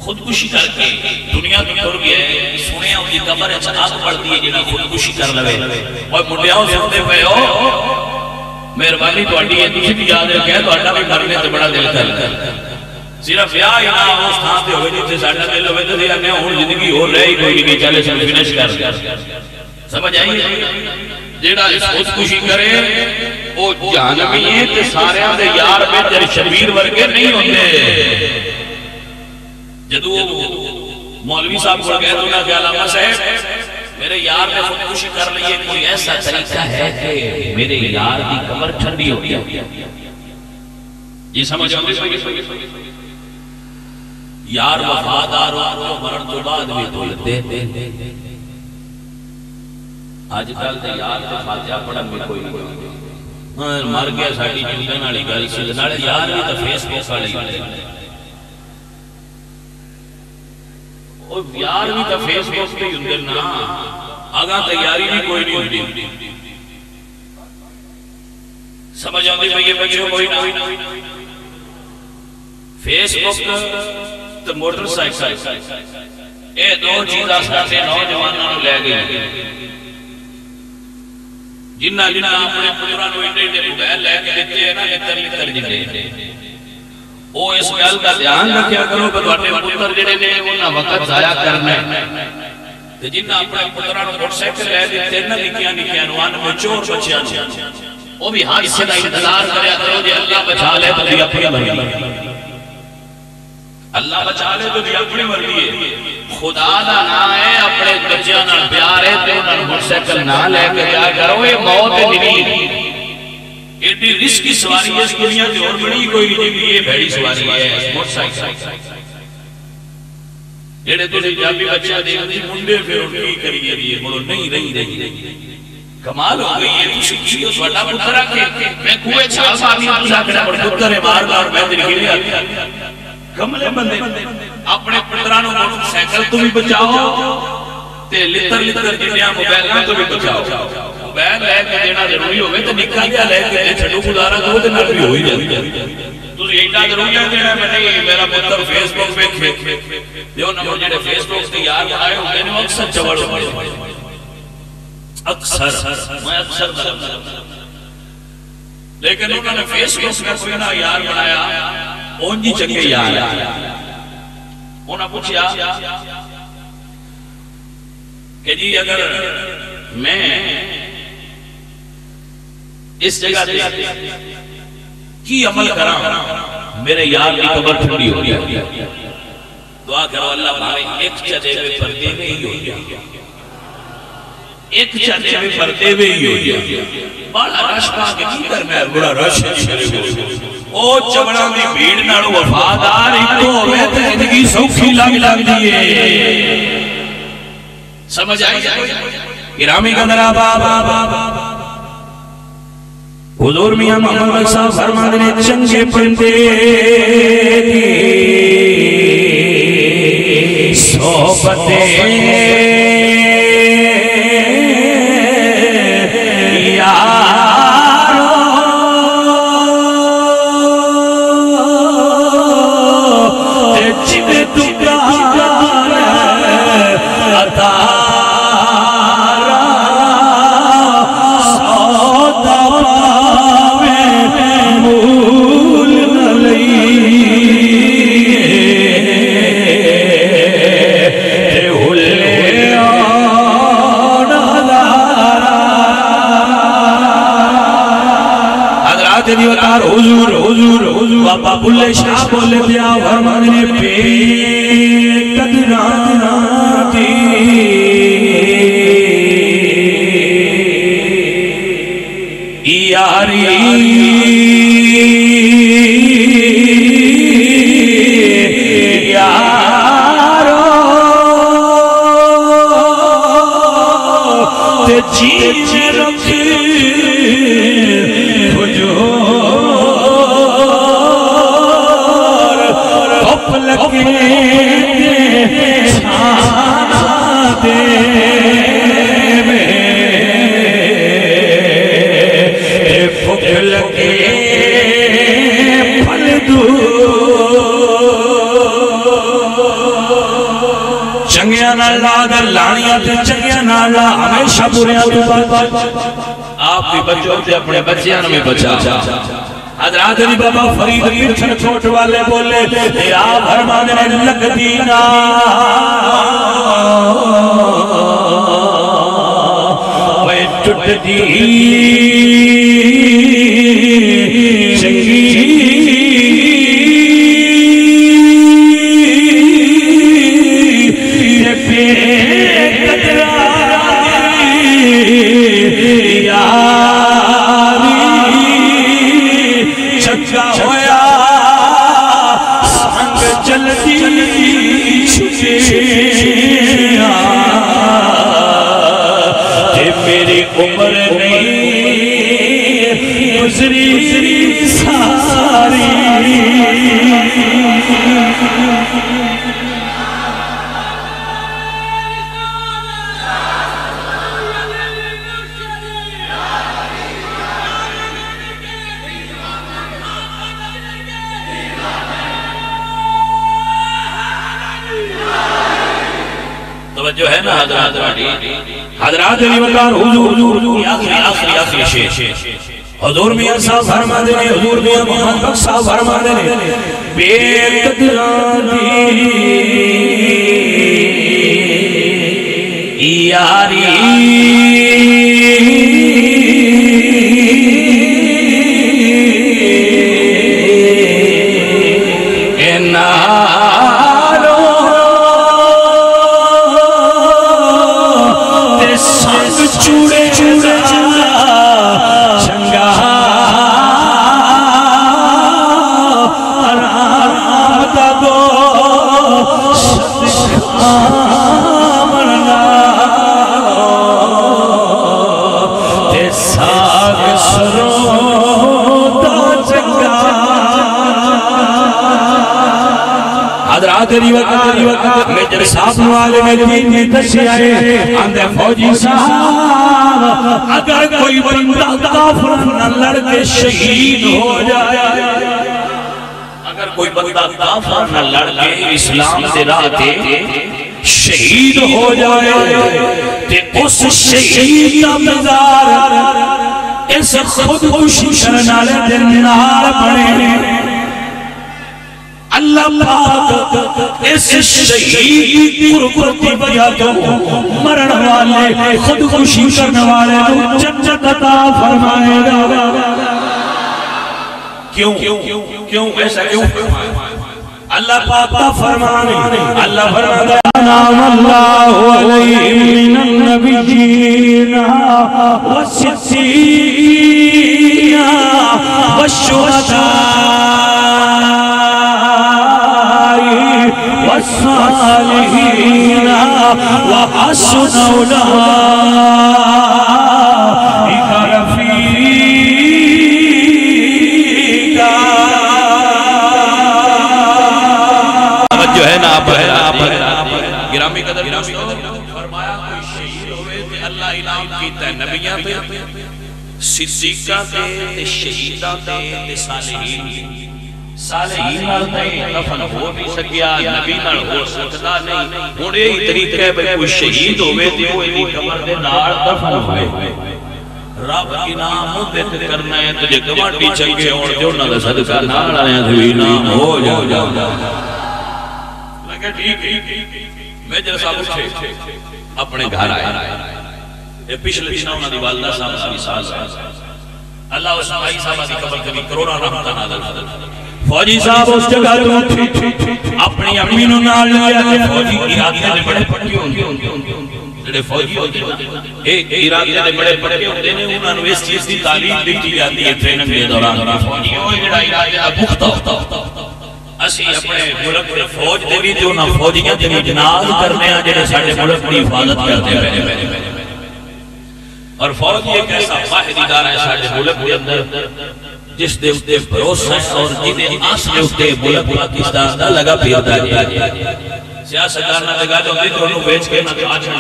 خودکشی کر کے دنیا کی ٹر گیا ہے سنے ان کی قبر ہے آگ پڑ دی ہے جنہاں خودکشی کر لوے اور مڈیاں سنتے پہ ہو مہربانی تو اڈی ہے تجھے بھی یاد رکھے تو اڈا بھی مرنے تو بڑا دل کر صرف یا یہاں اس تھا پہ ہوئے جیسے ساڑھا دل ہوئے تو دیا میں ہوں زندگی ہو رہی کوئی نہیں چلے سے فنش کر سمجھ آئی جیڑا اس خودکشی کرے وہ جہنمی ہے تے سارے دے یار بہتر شبیر ورگے نہیں ہوندے جدو مولوی صاحب کو کہہ دو نا کہ علامہ صاحب میرے یار نے خودکشی کر لیے کوئی ایسا طریقہ ہے کہ میرے یار کی کمر ٹھنڈی ہو گیا یہ سمجھ آؤں یار وفادار ہو مرن تو بعد بھی دولتے آج کل دے یار دے فاتحہ پڑھن میں کوئی نہیں مر گیا ساڑی جنگن آلی گل سی ناڑے یار بھی تو فیس بک آلی یار بھی تو فیس بک پہ اندر نا آگاں تیاری بھی کوئی نہیں ہوتی سمجھ آؤں میں یہ بچوں کوئی نہ فیس بک تو موٹر سائیکل اے دو چیزہ ساتے نوجوانوں لے گئے جنہ اپنے پترانو انڈے موبائل لے کے دیتے ہیں نا لتر جنڈے او اس گل کا دھیان رکھیا کرو کہ تواڈے پتر جڑے نے انہاں وقت ضائع کرنا ہے تے جنہ اپنے پترانو موٹر سائیکل لے دیتے نا نکیاں نو ان چور بچیاں او بھی حادثے دا انتظار کریا کرو جے اللہ بچا لے تو دی اپنی مرضی اللہ بچا لے تو دی اپنی مرضی ہے خدا دا نام ہے اپنے بچیاں نال پیار ہے تے انہاں موٹر سائیکل نہ لے کے جا کرو یہ موت نہیں ایڈی رسکی سواری ہے اس دنیا کی اور بڑی کوئی نہیں یہ بھیڑی سواری ہے موٹر سائیکل جڑے تو جابی بچہ دیکھتے منڈے پھر ان کی کریے دیئے بولو نہیں رہی کمال ہو گئی ہے کسی چیز وڈا پتر آکے میں کوئے چھال ساتھی پوچھا کرنا پڑ پتر ہے مار میں دل گلی آتی کملے بندے اپنے پترانوں موٹر سائیکل تو بھی بچاؤ تے لتر جنیاں موبائلہ تو بھی بچاؤ موبائل لے کے دینا ضروری ہوئے تو نکا گیا لے کے چھڑو گزارا دو دن بھی ہوئی جاتی تو ایڈا ضروری ہے دینا میں نہیں میرا پتر فیس بک پہ دیو نمو جڑے فیس بک سے یار آئے ہوئے نے اکثر چوڑ ہوئے اکثر میں اکثر لیکن انہوں نے فیس بک میں کوئی نہ یار بنایا اونجی چکے یار انہوں نے پوچھیا کہ جی اگر میں اس جگہ دے کی عمل کرا میرے یار کی قبر ٹھنڈی ہو گیا دعا کرو اللہ بھائی ایک چدے میں پردے میں ہی ہو گیا ایک چدے میں پردے میں ہی ہو گیا بڑا رش پا کے کی کرنا ہے بڑا رش او چمڑا دی بھیڑ ناڑو وفادار ہی تو ہوئے تو زندگی سوکھی لگ دیئے سمجھ آئی جائے گرامی کا درہ بابا حضور میاں محمد صاحب فرمان نے چنگے پندے صحبتیں حضور بابا بلے شاہ بولے دیا فرمان نے پہ قدرانا دی یاری یارو تے چیز رکھ لگے چھانا دے بھوک لگے پھل دو چنگیاں نہ لاغ لانیاں تے چنگیاں نہ لا ہمیشہ بریاں تو بات آپ بھی بچوں تے اپنے بچیاں میں بچا حضرات علی بابا فرید کرچھن چھوٹ والے بولے یا فرمان نے لگ دینا دی چنگی بے قدرہ یاری چکا ہویا سنگ جلدی چھوٹے میری عمر نہیں گزری ساری توجہ ہے نا حضرات حضرات علی وقار حضور آخری شیش حضور میاں صاحب فرما دینے حضور میاں محمد بخش صاحب فرما دینے بے قدران دی یاری میں جب صاحب عالم دین میں تشریح آئے اندھے فوجی صاحب اگر کوئی بندہ کافر نہ لڑ کے شہید ہو جائے اگر کوئی بندہ کافر نہ لڑ کے اسلام سے راتے شہید ہو جائے تے اس شہید کا مزار اس خودکشی کرنا لے جنار پڑے اللہ پاک اس شہید قربتی بیا تو مرن والے خودکشی کرنے والے تو جنت عطا فرمائے گا کیوں ایسا کیوں اللہ پاک فرمانے اللہ فرمانے نام اللہ علیہ من النبیین والصدیقین والشہداء والصالحين وحسن أولئك رفيقا جو ہے نا آپ گرامی قدر فرمایا کوئی شہید ہوئے تھے اللہ انعام کیتا ہے نبیاں پہ صدیقہ تے شہیدہ تے صالحین صالحین نہیں دفن ہو بھی سکیا نبی نال ہو سکتا نہیں ہن یہی طریقہ ہے کوئی شہید ہوئے تے وہ دی قبر دے نال دفن ہوئے رب انعام دیت کرنا ہے تجھے گواٹی چنگے اور جو نہ صدقہ نال آیا تو انعام ہو جا لگے ٹھیک میں جب صاحب اٹھے اپنے گھر آئے یہ پچھلے دن انہوں نے والدہ صاحب سے سال اللہ و صاحب صاحب کی قبر کبھی کرونا رحمتہ نازل فوجی صاحب اس جگہ تو اپنی امینوں نال لیا کہ فوجی ارادے نے بڑے پٹے ہوندے جڑے فوجی ہوندے ارادے نے بڑے پٹے ہوندے نے انہاں نوں اس چیز دی تعلیم دتی جاتی ہے ٹریننگ دے دوران فوجی ہوئے جڑا ارادے دا پختہ اسی اپنے ملک دے فوج دے وی تے انہاں فوجیاں دی جناز کرنے ہیں جڑے ساڈے ملک دی حفاظت کرتے ہیں اور فوج ایک ایسا واحد ادارہ ہے ساڈے ملک دے اندر جس دے اتے بھروسہ اور جنہیں آسلے اتے ملک پاکستان دا لگا پھرتا ہے سیاستدار نہ لگا جو دے تو انہوں بیچ کے نہ آج نہ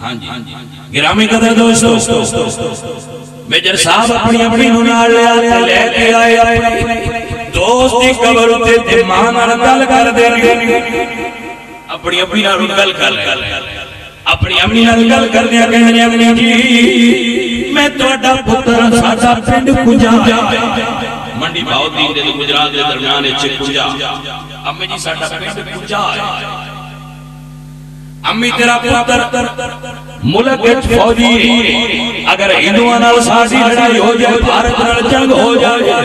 ہاں جی گرامی قدر دوستو میجر صاحب اپنی نونال لے کے آئے دوست دی قبر اتے دمان رکل کر دے اپنی رکل کر اپنی امنی نال کر دیا کہنے امنی جی میں توڑا پتر ساڑا پنڈ کجا منڈی باؤ دین دے گجرات دے درمیان چک کجا امی جی ساڑا پنڈ کجا امی تیرا پتر ملک فوجی اگر ہندوؤں نال ساڈی لڑائی ہو جائے بھارت نال جنگ ہو جائے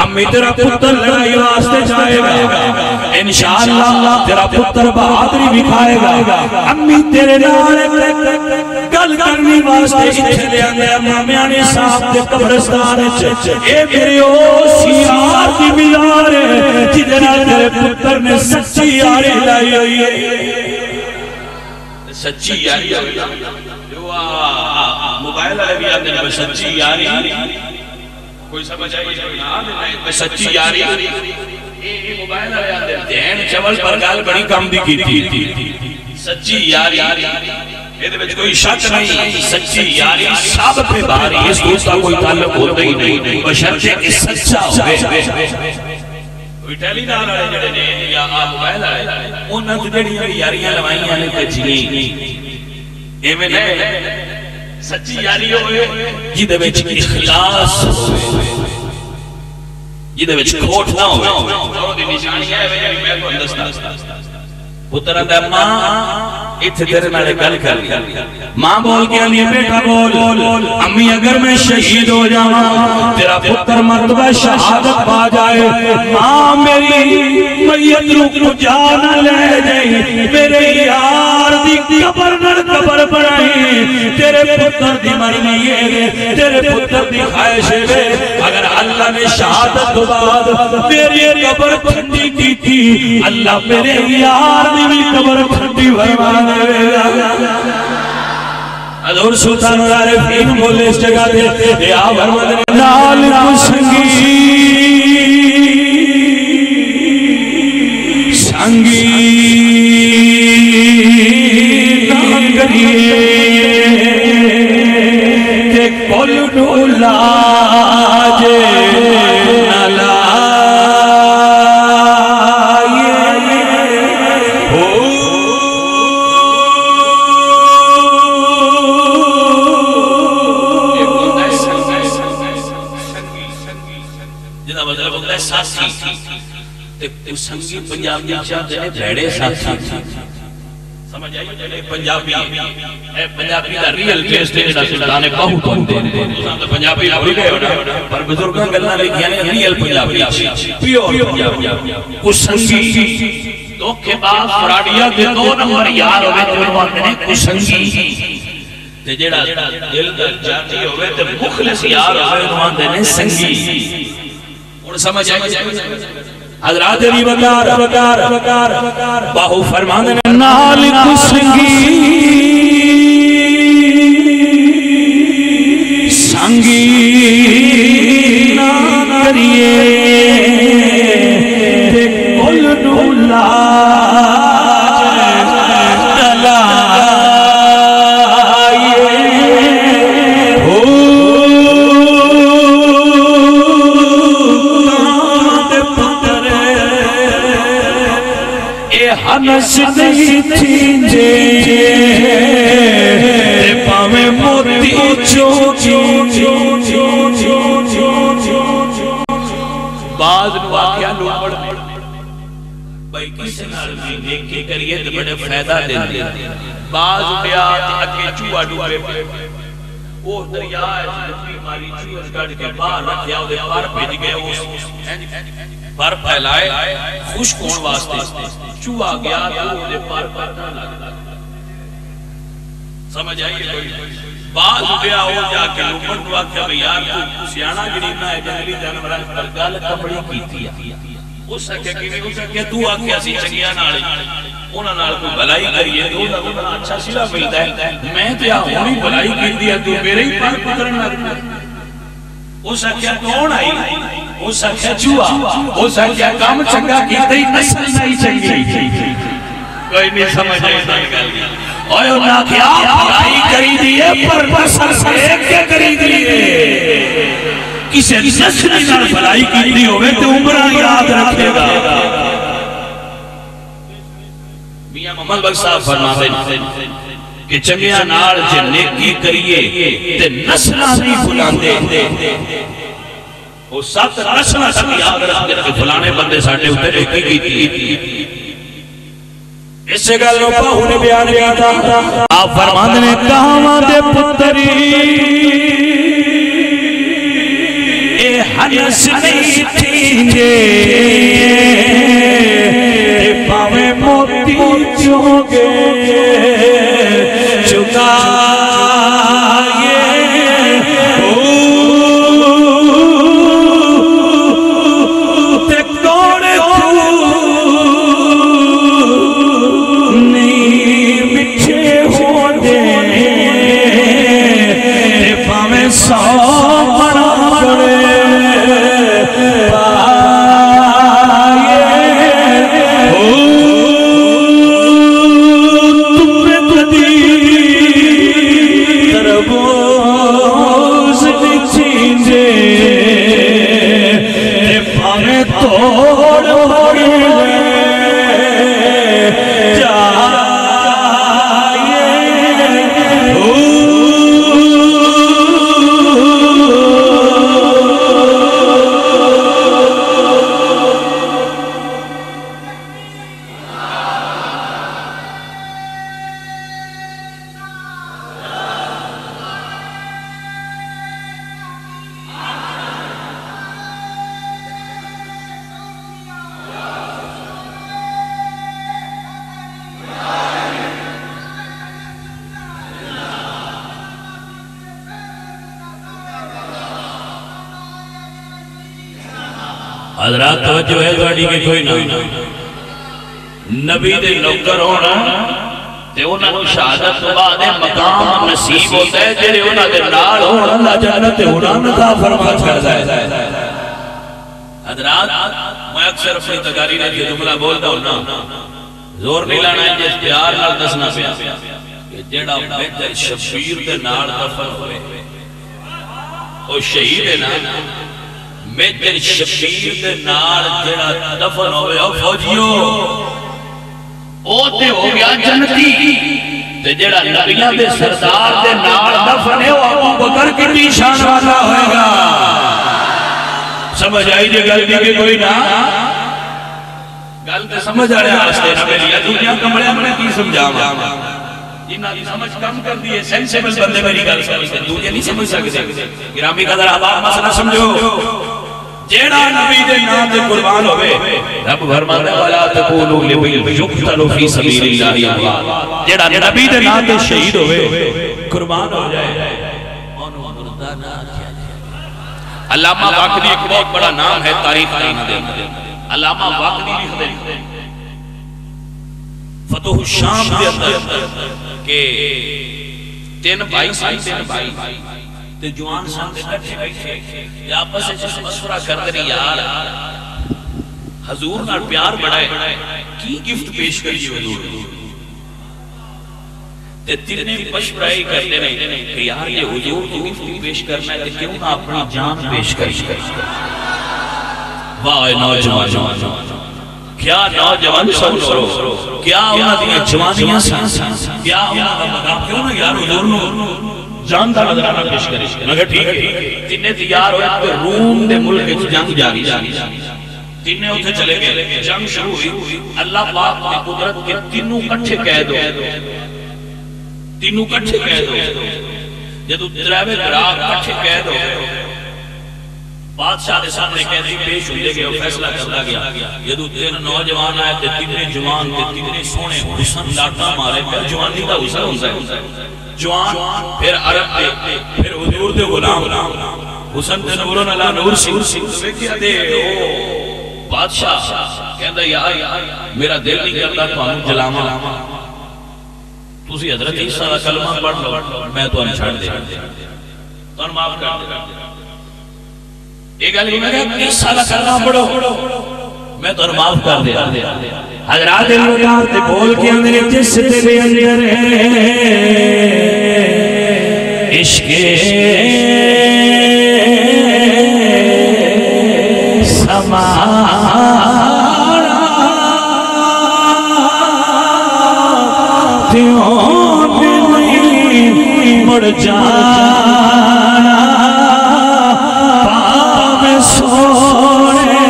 امی تیرا پتر لڑائی واسطے جائے گا انشاءاللہ تیرا پتر بہادری دکھائے گا امی تیرے نال گل کرنی واسطے اتھے لے آندے امامیاں صاحب دے قبرستان وچ اے میرے او سیار دی میار ہے جدے نال تیرے پتر نے سچی یاری لائی ہوئی ہے سچی یاری جو موبائل والے بھی آتے ہیں سچی یاری کوئی سمجھ آئی سچی یاری موبائل والے آتے ہیں دین چول پر گال بڑی کم دی کی تھی سچی یاری یہ وچ کوئی شک نہیں سچی یاری سب پہ بھاری اس دوسرا کوئی تعلق ہوتا ہی نہیں بشرطے کہ سچا ہوئے کوئی ٹیلی نال والے جڑے نے یا موبائل والے انہاں تے جڑیاں یاریاں لوائیاں نے تے جی ایویں نہیں سچی یاری ہوئے جدے وچ اخلاص ہوئے جدے وچ کھوٹ نہ ہوئے او دی نشانی ہے میں کو دستا پتر دا ماں اتھے تیرے نالے گل کر ماں بول کے آنی بیٹا بول امی اگر میں شہید ہو جاؤں تیرا پتر مرتبہ شہادت پا جائے ماں میری میت رو جانا لے جائے میرے یار دی قبر نر قبر بنائی تیرے پتر دی مرنی ہے تیرے پتر دی خواہش ہے اگر اللہ نے شہادت تو بعد میری قبر ٹھنڈی کی تھی اللہ میرے یار دی بھی قبر ٹھنڈی فرما حضور سلطان العارفین بولے اس جگہ دے یا فرمد نال سنگی سنگی نانگریے تے کل ڈولا جے نالا سنگی پنجابی چاہتے ہیں بھیڑے ساتھی سمجھ آئی جلے پنجابی پنجابی دا ریل ٹیسٹ ہے جڑا سلطانے بہت ہوتے ہیں پنجابی بھول گئے ہونا پر بزرگاں گلنا لے گیا نے ریل پنجابی پیور پنجابی کچھ سنگی دو کے بعد فراڈیا دے 2 نمبر یار ہوئے تو انہوں نے کچھ سنگی تے جڑا دل در جاتی ہوئے تے مخلص یار ہوئے انہوں نے سنگی اور سمجھ آئی حضرات علی وقار باہو فرمان نال کسنگی سنگی نہ کریے کل نولا نس نہیں تھینجے پاویں موتی بعض واقعہ لوپڑ بھائی کسی نال بھی نیکی کریے تو بڑے فائدہ دیتے بعض بیات اکے چوہ ڈوبے وہ دریا ہے ماری چوہ گڑ کے باہر رکھ دیا دے پار بھیج گئے پر پھیلائے خوش کون واسطے چوہا گیا تو دے پار پتا لگتا سمجھ آئیے کوئی بعض بیا ہو جا کے لوپن دعا کہ اب یار تو سیانہ گرینا ہے جنگلی جانوران پر گال کپڑی کی تھی اس سکے کہ اس سکے تو آکے اسی چنگیا نالے انہاں نال کوئی بلائی کریے تو انہاں اچھا سلا ملتا ہے میں تو یا ہونی بلائی کی دیا تو میرے ہی پار پترن لگتا اس سکے کون آئی اس سکے چوہا اس سکے کام چنگا کیتے ہی نسل نہیں چنگی کوئی نہیں سمجھ آئے اوہ انہاں کیا بلائی کری دیئے پر بسر سے کے کری دیئے کسے نسلی نال بلائی کی دی ہوئے تو عمرہ یاد رکھے گا میاں محمد بخش صاحب فرماتے ہیں کہ چنگیا نال جے نیکی کریے تے نسلہ نہیں بھلاندے وہ 7 نسلہ تک یاد رکھتے کہ فلانے بندے ساٹھے ہوتے نیکی کی تھی اس گلوں باہو نے بیان کیتا آپ فرماندے نے کہاواں دے پتری اے ہنس نہیں تھیندے تے پاویں موتی چوگے چکائے تے کوڑے سو بڑا بڑے پائے تم بدی تربوز نچینجے پانے توڑ بڑے حضرات توجہ ہے دوڑی کی کوئی نہ نبی دے نوکر ہونا تے انہاں نوں شہادت تو بعد مقام نصیب ہوتا ہے جڑے انہاں دے نال ہون اللہ جنت انہاں نوں عطا فرما چھڑدا ہے حضرات میں اکثر اپنی تقاریر میں یہ جملہ بولتا ہوں نا زور نہیں لانا ہے جس پیار نال دسنا پیا کہ جڑا میجر شبیر دے نال دفن ہوئے او شہید ہے نا میجر شبیر دے نال جڑا دفن ہوئے او فوجیو او تے ہو گیا جنتی تے جڑا نبیہ دے سردار دے نال دفن ہے وہ ابو بکر کی شان والا ہوئے گا سمجھ آئی جے گل دی کہ کوئی نہ گل تے سمجھ آ رہے آستے نبی لیا دنیا کمڑے ہم نے کی سمجھاوا جنہاں کی سمجھ کم کر دیئے سینسیبل بندے میری گل سمجھتے دنیا نہیں سمجھ سکتے گرامی قدر آباد مسئلہ سمجھو جیڑا نبی دے نام دے قربان ہوئے رب فرماتا ہے وَلَا تَقُولُوا لِمَن يُقْتَلُ فِي سَبِيلِ اللَّهِ أَمْوَاتٌ جیڑا نبی دے نام دے شہید ہوئے قربان ہو جائے علامہ واقعی ایک بہت بڑا نام ہے تاریخ کا علامہ واقعی لکھ دے فتح الشام دے اندر کہ تین بھائی تے جوان سامنے کٹھے بیٹھے یا آپس سے مشورہ کر دے یار حضور نال پیار بڑھائے کی گفٹ پیش کریے حضور تے تینے مشورہ کرتے رہے کہ یار یہ حضور کو گفٹ پیش کرنا ہے کیوں نہ اپنی جان پیش کریے واہ نوجوان کیا نوجوان سنو کیا انہاں دی جوانیاں سن کیا انہاں دا مقام کیوں نہ یار حضور نو جان دا نظرانہ پیش کرے مگر ٹھیک ہے تینے تیار ہوئے کہ روم دے ملک وچ جنگ جاری تینے اتھے چلے گئے جنگ شروع ہوئی اللہ پاک نے قدرت کے تینوں کٹھے قید ہو تینوں کٹھے قید ہو جدو دراوے دراغ کٹھے قید ہو بادشاہ دے سامنے قیدی پیش ہوئے گئے اور فیصلہ کرتا گیا جدو تین نوجوان آئے تے تینے جوان تے تینے سونے حسن لاٹا مارے پھر جوانی دا حسن ہوتا ہے جوان پھر عرب دے پھر حضور دے غلام حسن دے نورن اللہ نور سی دے بادشاہ کہندہ یا میرا دل نہیں کرتا تو ہم جلاما تُسی حضرت عیسیٰ دا کلمہ پڑھ لو میں تو ہم چھڑ دے تو ہم معاف کر دے ایک گلی میں کہا عیسیٰ دا کلمہ پڑھو میں تو ہم معاف کر دے حضرات اللہ تے بول کے اندر جس تے اندر عشق سمارا تیوں دلی مڑ جانا پاپ سونے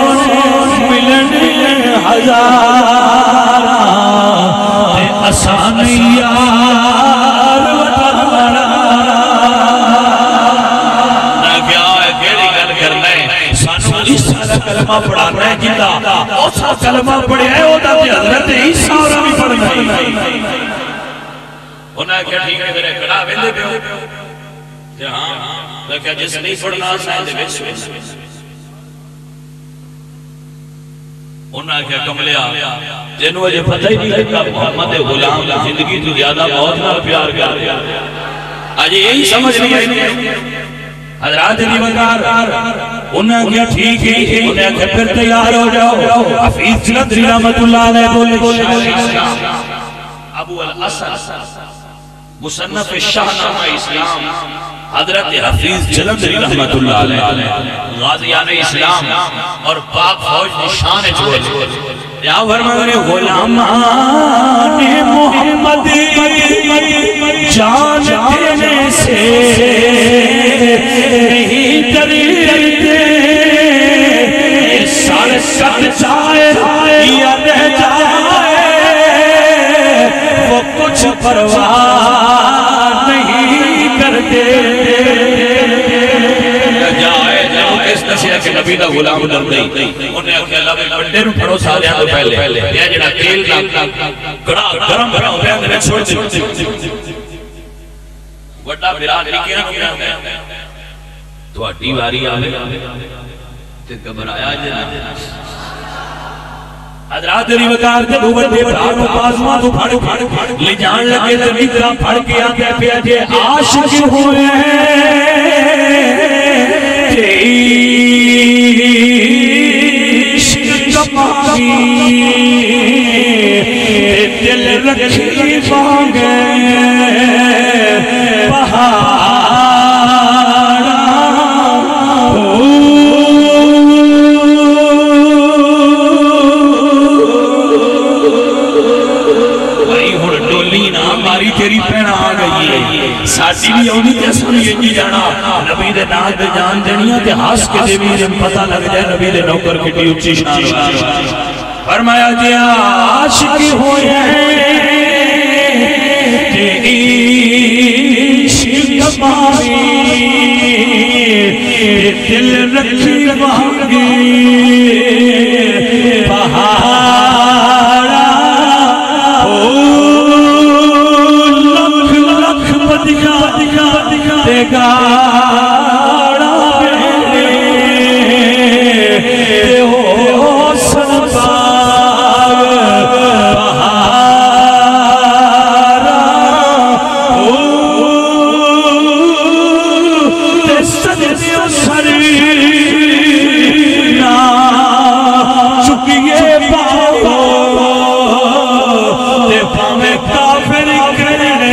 ملنے ہزارا کلمہ پڑھانا ہے جیتا اوسا کلمہ پڑھے ہے او دا حضرت عیسیٰ اور بھی پڑھنا ہے انہاں کیا ٹھیک ہے میرے کڑا ویندے پہ ہو کہ ہاں میں کیا جس نہیں پڑھنا سائن دے وچ انہاں کیا کملیا جنہوں یہ پتہ ہی نہیں لگتا محمد غلام زندگی تو زیادہ موت نہ پیار کرتے آج یہی سمجھ نہیں آئی حضرات علی وقار انہاں کیا ٹھیک ہے انہاں کیا پھر تیار ہو جاؤ حفیظ جلندری رحمت اللہ علیہ بولے ابو الاسد مصنف شاہنامہ اسلام حضرت حفیظ جلندری رحمت اللہ علیہ غازیان اسلام اور پاک فوج نشان چھوڑے یا فرمانے غلامان محمد جان دینے سے نہیں ڈرتے سر کٹ جائے یا رہ جائے وہ کچھ پرواہ نہیں کرتے اس نشیہ کے نبی دا غلام ڈر نہیں انہیں اکھے اللہ میں بڑے نو پڑھو سالے آن تو پہلے یہ جنہ تیل کڑا گرم بناؤ پہ اندر چھوڑ دی وڈا براد لکھیاں کیا تو اٹی واری آئے تے گھبرایا جنہ حضرات علی وقار تے دوبر دے بھارو پاسماں تو پھڑ لے جان لگے تے میترہ پھڑ کے آتے پہ اجے عاشق ہوئے دل رکھی مانگے پہاڑا بھائی ہون ڈولی نا ماری تیری پہنا آ گئی ہے ساٹھی بھی ہونی تے سنی جی جانا نبی دے نام دے جان دنیا تے ہاس کے دے بھی پتہ لگ جائے نبی دے نوکر کی ٹی اچھی شان فرمایا جی عاشق ہوئے تے عشق ماری دل رکھی مانگی پہاڑا لکھ لکھ بدیا دیگاڑا تے ہو سنبار پہاڑا تے سجدے سری نا چکیے پاؤ تے پاوے کافر کرنے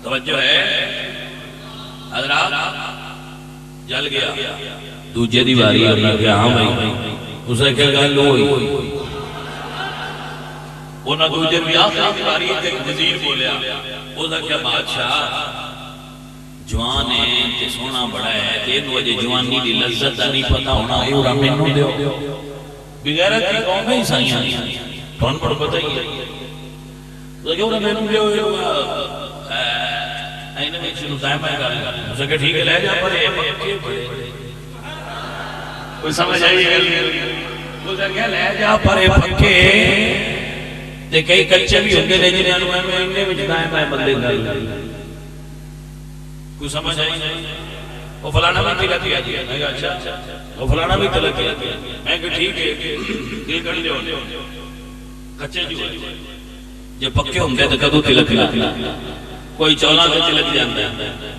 توجہ ہے حضرات جل گیا دوجہ دیواری انہاں کہا ہاں بھائی اسے کہا گل ہوئی انہاں دوجہ بھی آخری دیواری ایک وزیر بولیا اسے کہا بادشاہ جوان ہے تے سونا بڑا ہے تین وجہ جوانی دی لذت نہیں پتا ہونا اے اور امینوں دیو بغیرت کی قوم ہے عیسائیاں کون پڑھ بتائیے اسے کہا امینوں دیو اینہ میں چنو دائم آئے گا اسے کہ ٹھیک ہے لے جا پر پکے پڑے کوئی سمجھ آئی ہے اسے کہ لے جا پر پکے تے کئی کچھے بھی ہوں گے لے جنہیں انہیں میں دائم آئے بندے گا کوئی سمجھ آئی وہ فلانا بھی تلک کیا دیا میں کہا اچھا وہ فلانا بھی تلک کیا دیا میں کہا ٹھیک ہے دل کر لے کچھے جو ہے جب پکے ہوں گے تو کدو تلک کیا کوئی چولا میں تلک جاندہ ہے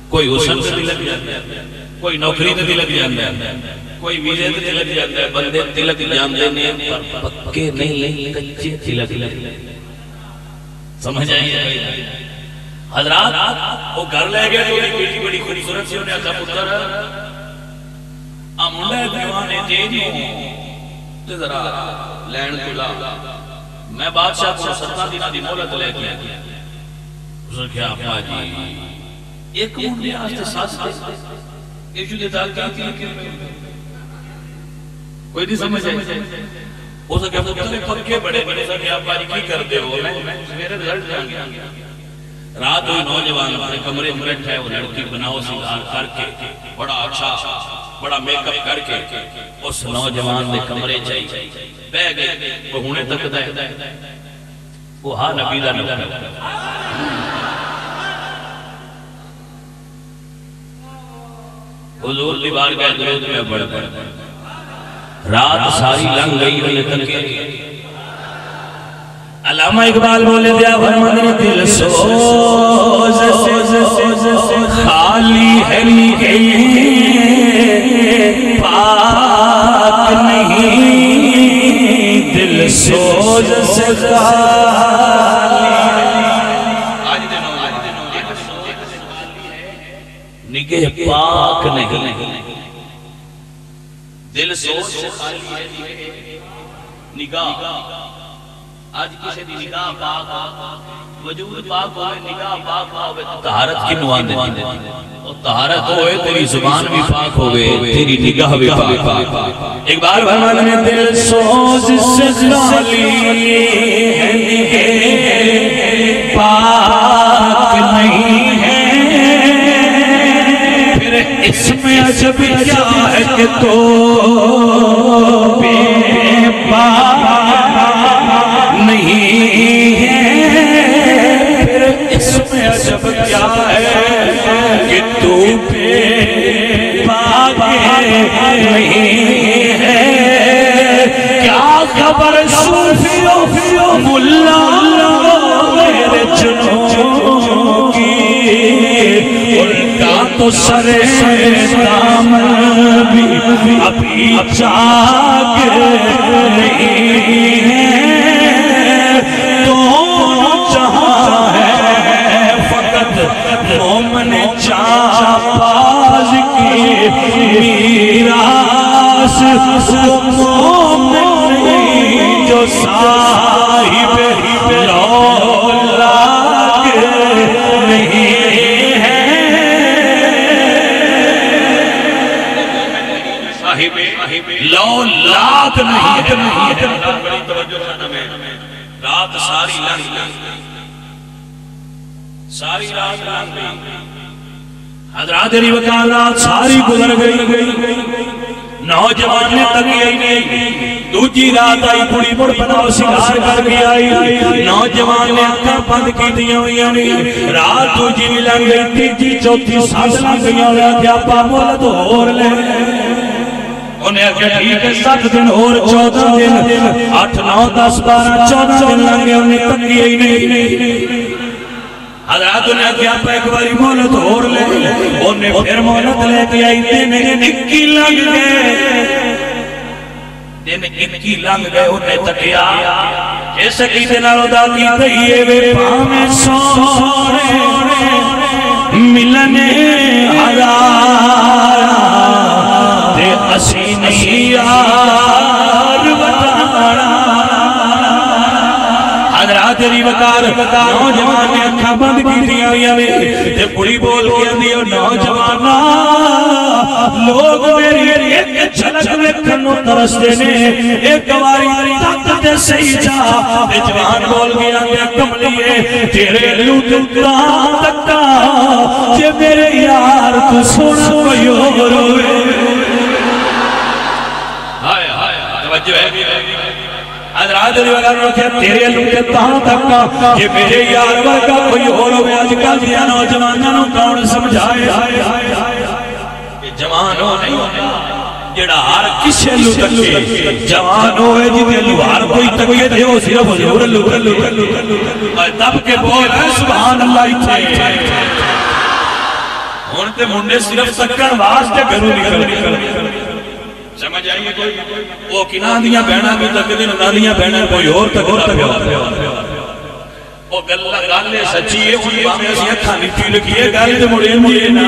کوئی حسن میں تلک جاندہ ہے کوئی نوکری میں تلک جاندہ ہے کوئی ویزے میں تلک جاندہ ہے بندے تلک جاندے نے پر پکے نہیں کچھے تلک سمجھ آئیے حضرات وہ گھر لے گئے تو ایک بیٹی بڑی خوبصورت سے انہیں اچھا پتر منڈا دیوانے تیجوں تے ذرا لین کلا میں بادشاہ کو 17 دن دی مہلت لے کے اس نے کہا اپا جی ایک اونٹنی آستے ساس دے ایشو دیتا کی کوئی نہیں سمجھ ہے اس نے کہا تمہیں پکے بڑے بڑے سے کہا اپا جی کی کر دے ہو میرے رزلٹ جانگی رات ہوئی نوجوان اپنے کمرے میں بیٹھا ہے وہ لڑکی بناؤ سنگار کر کے بڑا اچھا بڑا میک اپ کر کے اس نوجوان دے کمرے چاہیے بہ گئے وہ ہونے تک دے وہ ہاں نبی دا نبی حضور دی بارگاہ درود میں بڑھ رات ساری لنگ گئی انہیں تک علامہ اقبال بولے دیا فرمانے دل سوز خالی ہے پاک نہیں دل سوز سے خالی نگہ پاک نہیں دل سوز سے خالی ہے نگاہ آج کسی دی نگاہ پاک وجود پاک ہوئے نگاہ پاک ہوئے طہارت کی نوان دیتی اور طہارت ہوئے تیری زبان بھی پاک ہوئے تیری نگاہ بھی پاک ایک بار فرمانے دل سوز سے خالی ہے نگہ پاک نہیں ہے پھر اس میں عجب کیا ہے کہ تو بے پاک نہیں ہے پھر اس میں عجب کیا ہے کہ تو بے پاک نہیں ہے کیا خبر صوفیوں ملا میرے جنوں کی ان کا تو سر دامن بھی ابھی جاگ نہیں ہے مومن چاپاز کی میراث وہ مومن نہیں جو صاحب لولاک نہیں ہے صاحب لولاک نہیں ہے رات ساری ساری رات لنگ گئی حضرات علی وقار رات ساری گزر گئی نوجوان نے تکیہ نہیں دوجی رات آئی پوری مڑ بناو سنگار کر کے آئی نوجوان نے آنکھاں بند کی دیا ہوئی نہیں رات دوجی بھی لنگ گئی تیجی چوتھی سات لنگ گئی اور کیا پا مولد اور لے انہیں کہا ٹھیک ہے 7 دن اور 14 دن 8 9 10 12 14 دن لنگے انہیں تکیہ ہی نہیں حضرات انہیں کیا پہ ایک باری مولت اور لے انہیں پھر مولت لے کے آئی دن 21 لنگ گئے دن 21 لنگ گئے انہیں تکیا جیسے کی دن آلودا کی تہیے وے پامیں سونے ملنے ہزار تے اسی نہیں یار بتانا حضرات علی وقار نوجوان نے اکھا بند کی دیا تے پوری بول کے اندیو نوجوانا لوگ میری ایک جھلک میں کنو ترستے نے ایک واری تک دے صحیح جا تے جوان بول کے اندیا کملیے تیرے لوٹتا تکا کہ میرے یار تو سونا کوئی اور ہوئے توجہ ہے حضرات علی وقار نے کہا تیرے لوٹے تاں تکا کہ میرے یار ورگا کوئی اور ہوئے آج کل دیا نوجوانوں کون سمجھائے کہ جوان ہو نہیں جڑا ہر کسے لو تکے جوان ہوئے جنہیں لو ہر کوئی تکے دے ہو صرف حضور اللہ تب کے بول ہے سبحان اللہ تھے ہونتے منڈے صرف تکن واسطے گھروں نکل سمجھ آئیے کوئی وہ کناں دیاں بہناں بھی تک دن نہ دیاں بہناں کوئی اور تک وہ گلے سچی ہے ان باہمیں اسی اکھا نیتی لکھیے گل دے مڑے مڑے نا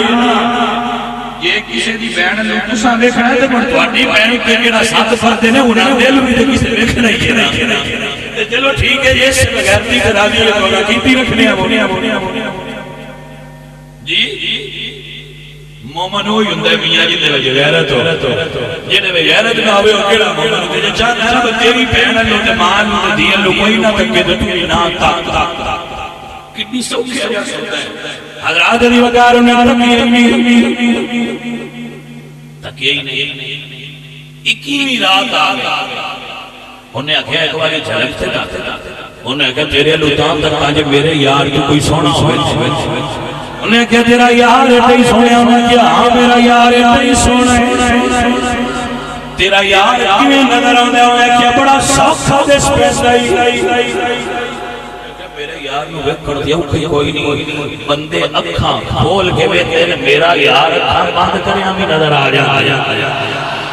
یہ کسی دی بہن نو تساں ویکھنا ہے تے تہاڈی بہن تے کیڑا سات پردے نے انہاں دل وچ تے کسے ویکھنا ہی ہے نا تے چلو ٹھیک ہے اس بغیر دی راضی ہونا کیتی رکھنے جی مومن ہوئی ہوندا میاں جی دے وچ غیرت ہو جے وچ غیرت نہ ہوے او کیڑا مومن تے جے چاہندا ہے تیری بہن نو تے ماں نو تے دین نو کوئی نہ تکے تے تو نہ تک کتنی سوکھی جا سکتا ہے حضرات علی وقار انہیں تکیہ ہی نہیں 21ویں رات آ گئی انہیں آکھیا ایک باری جھلک سے جاتے انہیں آکھیا تیرے لطام تک تاجے میرے یار تو کوئی سونا ہوئے انہیں آکھیا تیرا یار اتنی سونے انہیں آکھیا ہاں میرا یار اتنی سونے تیرا یار کیویں نظر آنے انہیں آکھیا بڑا سوکھا دس پیسہ میرے یار نو ویکھڑ دیا کوئی نہیں بندے اکھاں کھول کے ویکھتے نے میرا یار اکھاں بند کریاں بھی نظر آ جا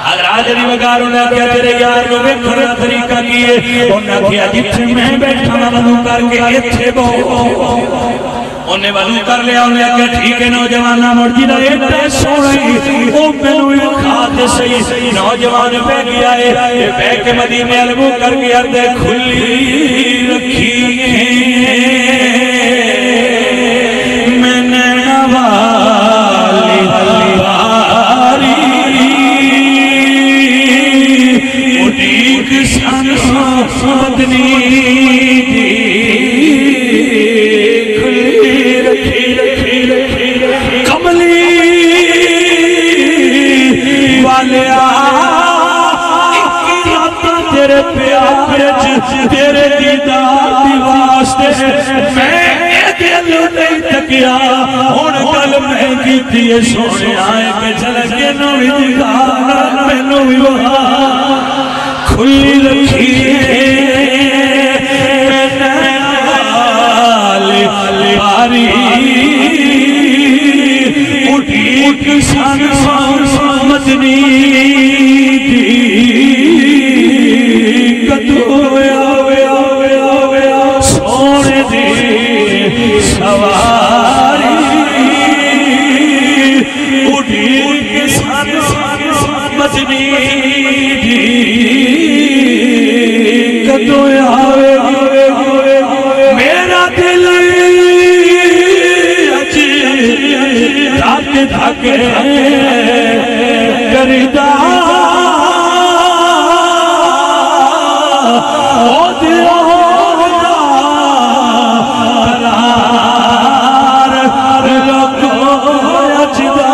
حضرات علی وقار انہیں کیا تیرے یار نو ویکھڑ دا طریقہ کیے انہیں کیا جتھے میں بیٹھا وضو کر کے اتھے بہو انہیں وضو کر لیا انہیں کیا ٹھیک ہے نوجوانہ مرجی دا ایڈے سوڑی او مینو کھاتے صحیح نوجوان پہ گیا ہے بے کے مدینے علمو کر کے اردے کھلی رکھی میں نینا والی باری اڈیک سانو مدنی کھلی رکھی کملی والیا تیرے پیار تیرے دیدار دی واسطے میں دل نہیں تکیا ہن گل میں کیتی ہے سونے آئے کہ چل کے نو دیدار مینوں وی کھلی رکھی باری اٹھیک سانو مدنی سونے دی سواری اٹھیک سانو مدنی کدو میرا دل دھک کردہ او دیونا قرار لکو اجدہ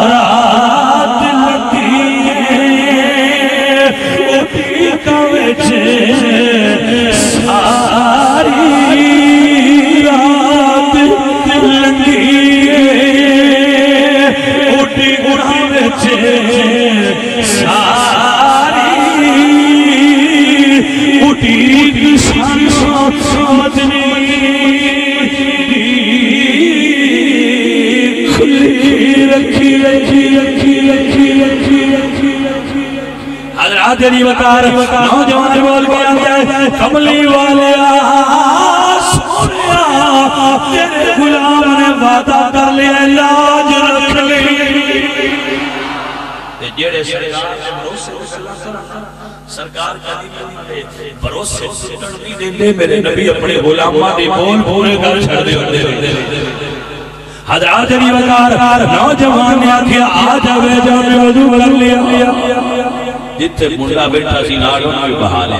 رات لگی اٹھی کوچے ساری رات لگی اٹھی کوچے ساری اٹھی سانو مدنی کھلی رکھی حضرات علی وقار نوجوان بول کے آتا ہے کملی والیا سونیا تیرے غلام نے وعدہ کر لیا لاج رکھ لی جیڑے سرکار بھروسے سٹڑنی دیندے میرے نبی اپنے غلامہ دی بول بولے کر چھڑ دے حضرات علی وقار نوجوان نے آکھیا آ جاوے جو نے وضو کر لیا جتھے منڈا بیٹھا سی نال انہاں بھی بہا لے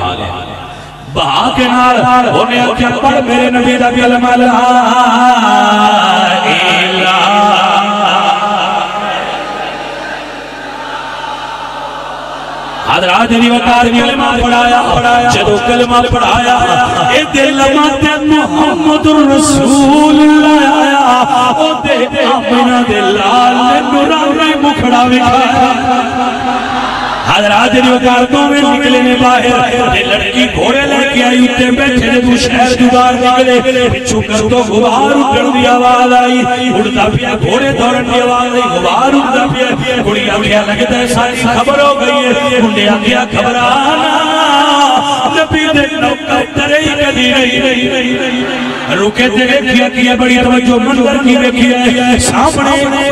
بہا کے نال انہیں آکھیا پڑھ میرے نبی دا کلمہ لا الہ حضرات علی وقار کلمہ پڑھایا جدو کلمہ پڑھایا اے دل مات محمد الرسول اللہ آیا او دے آمینہ دلال نورانی مکھڑا وکھایا حضرات علی وقار دو میں نکلے نے باہر لڑکی گھوڑے لے کے آئی اتے بیٹھے نے تو شہر جدار نکلے پچھو کر تو غبار اٹھڑ دی آواز آئی اڑتا پیا گھوڑے دورن دی آواز آئی غبار اٹھتا پیا گھوڑی آگیا لگتا ہے ساری خبر ہو گئی ہے گھوڑے آگیا خبر آنا نبی دے نوکہ ترہی کدی نہیں رکے تے دیکھیا کیا بڑی توجہ منظر کی دیکھیا سامنے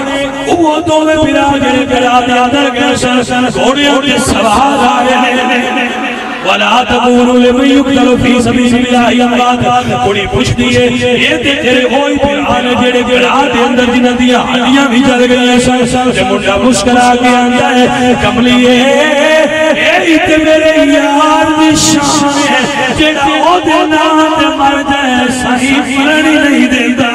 وہ دو میں پھرا جڑے گڑا دے اندر گئے سن گھوڑیوں تے سوار آئے وَلَا تَقُولُوا لِمَن يُقْتَلُ فِي سَبِيلِ اللَّهِ أَمْوَاتٌ کڑی پوچھتی ہے یہ تے تیرے ہوئی پھران جڑے گڑا دے اندر جنہاں دی ہڈیاں بھی جل گئی سن تے منڈا مسکرا کے آندا ہے کملیے اے تے میرے یار دی شان ہے جڑا او دے نام تے مر جائے صحیح مرنی نہیں دیندا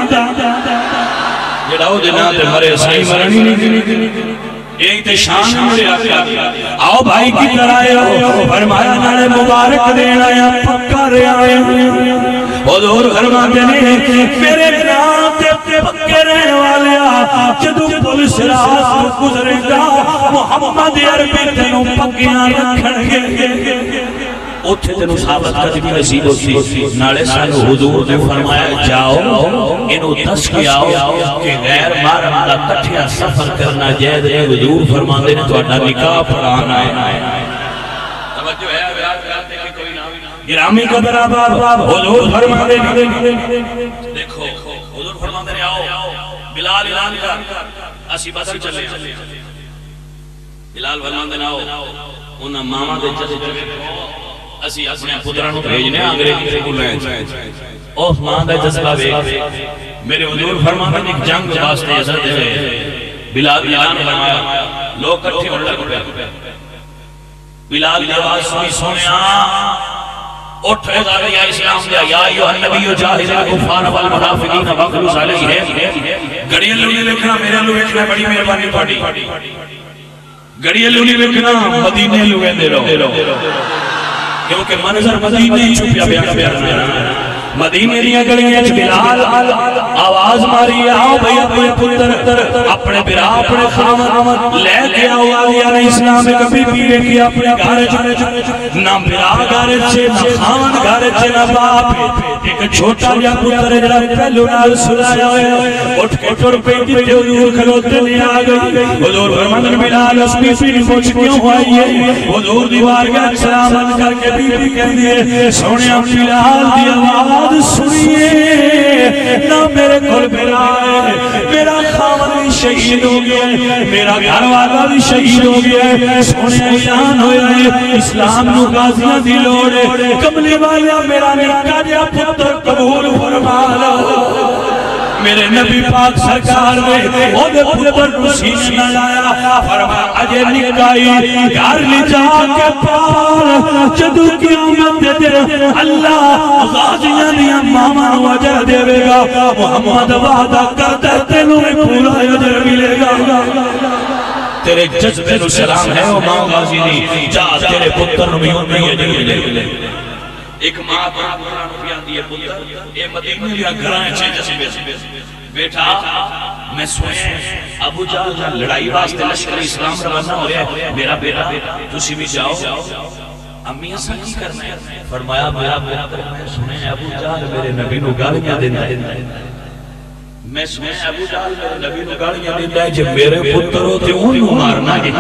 جڑا او دے نام تے مرے صحیح مرنی نہیں دیندا ایک تے شان میرے آقا آؤ بھائی کی طرح آئے فرمایا نالے مبارک دینا یا پکا رہے آئے حضور فرماتے ہیں میرے نام تے پکے رہنے والے جدو پولیس راست گزرے گا محمد عربی تینوں پکیاں رکھن گے اتھے تینوں ثابت کرتی بھی نصیب ہوتی نالے سانو حضور نے فرمایا جاؤ انہوں دس کے آؤ کہ غیر مارم دا کٹھیا سفر کرنا جائد ہے حضور فرماندے نے تو اڈا نکاح پڑھانا ہے توجہ ہے گرامی قدر آباد حضور فرماندے دیکھو حضور فرماندے نے آؤ بلال اعلان کر اسی باسی چلے بلال فرماندے نے آؤ انہاں ماما دے جسے اسی اپنے پترانوں بھیجنے انگریزی سے بولیں اوہ ماں دا جذبہ میرے حضور فرماتے ہیں ایک جنگ واسطے حضرت بلال اعلان فرمایا لوگ کٹھے ہو لگے بلال کی آواز سنی سنیا اٹھ اذا یا اسلام دیا یا ایوہ النبی جاہد الکفار والمنافقین وغلوز علیہ گڑی اللہ نے لکھنا میرے اللہ لکھنا بڑی مہربانی پاڑی گڑی اللہ نے لکھنا مدینے لوگے دے رہو کیونکہ منظر مدینے ہی چھپیا بیان مدینے دیا گلیاں بلال آواز ماری آؤ بھئی اپنے پتر اپنے برا اپنے خامن لے کے آؤ آلیا نے اسلام میں کبھی پیرے کیا اپنے گھارج نہ برا گھارج چھے نہ خامن گھارج چھے نہ باپ ایک چھوٹا یا پتر جڑا پہلو نال سلایا ہوئے اٹھ کے ٹر پیٹی تے حضور کھلوتے نے آگئی حضور فرماندن بلال اس پی پی پوچھ کیوں ہوئی ہے حضور دیوار کا سلام کر کے بی بی کہہ دیئے سونے بلال دی آواز سنیے نہ میرے کل بھرا ہے میرا خامن بھی شہید ہو گیا ہے میرا گھر والا بھی شہید ہو گیا ہے سونے اعلان ہویا ہے اسلام نو غازیاں دی لوڑ ہے کملی والا میرا نکا جا پتر قبول فرما لو میرے نبی پاک سرکار نے وہ دے پتر کو سینے نہ لایا فرما اجے نکائی گھر لے جا کے پار جدو قیامت دے اللہ غازیاں دیا ماما وجہ دے گا محمد وعدہ کرتا تینوں میں پورا اجر ملے گا تیرے جذبے نو سلام ہے وہ ماں غازی نہیں جا تیرے پتر نو بھی ان میں اجر ملے ایک ماں پران پیان دیئے پتر اے مدینہ لیا گرائیں چھے جسے بیٹھا میں سوئے ابو جہل لڑائی واسطے لشکر اسلام روانہ ہو رہا ہے میرا بیٹا تسی بھی جاؤ امی ایسا کی کرنا ہے فرمایا میرا بیٹا میں سنے ابو جہل میرے نبی نو گالیاں دینا ہے میں سنے ابو جہل میرے نبی نو گالیاں دینا ہے جب میرے پتر ہوتے انہوں مارنا ہے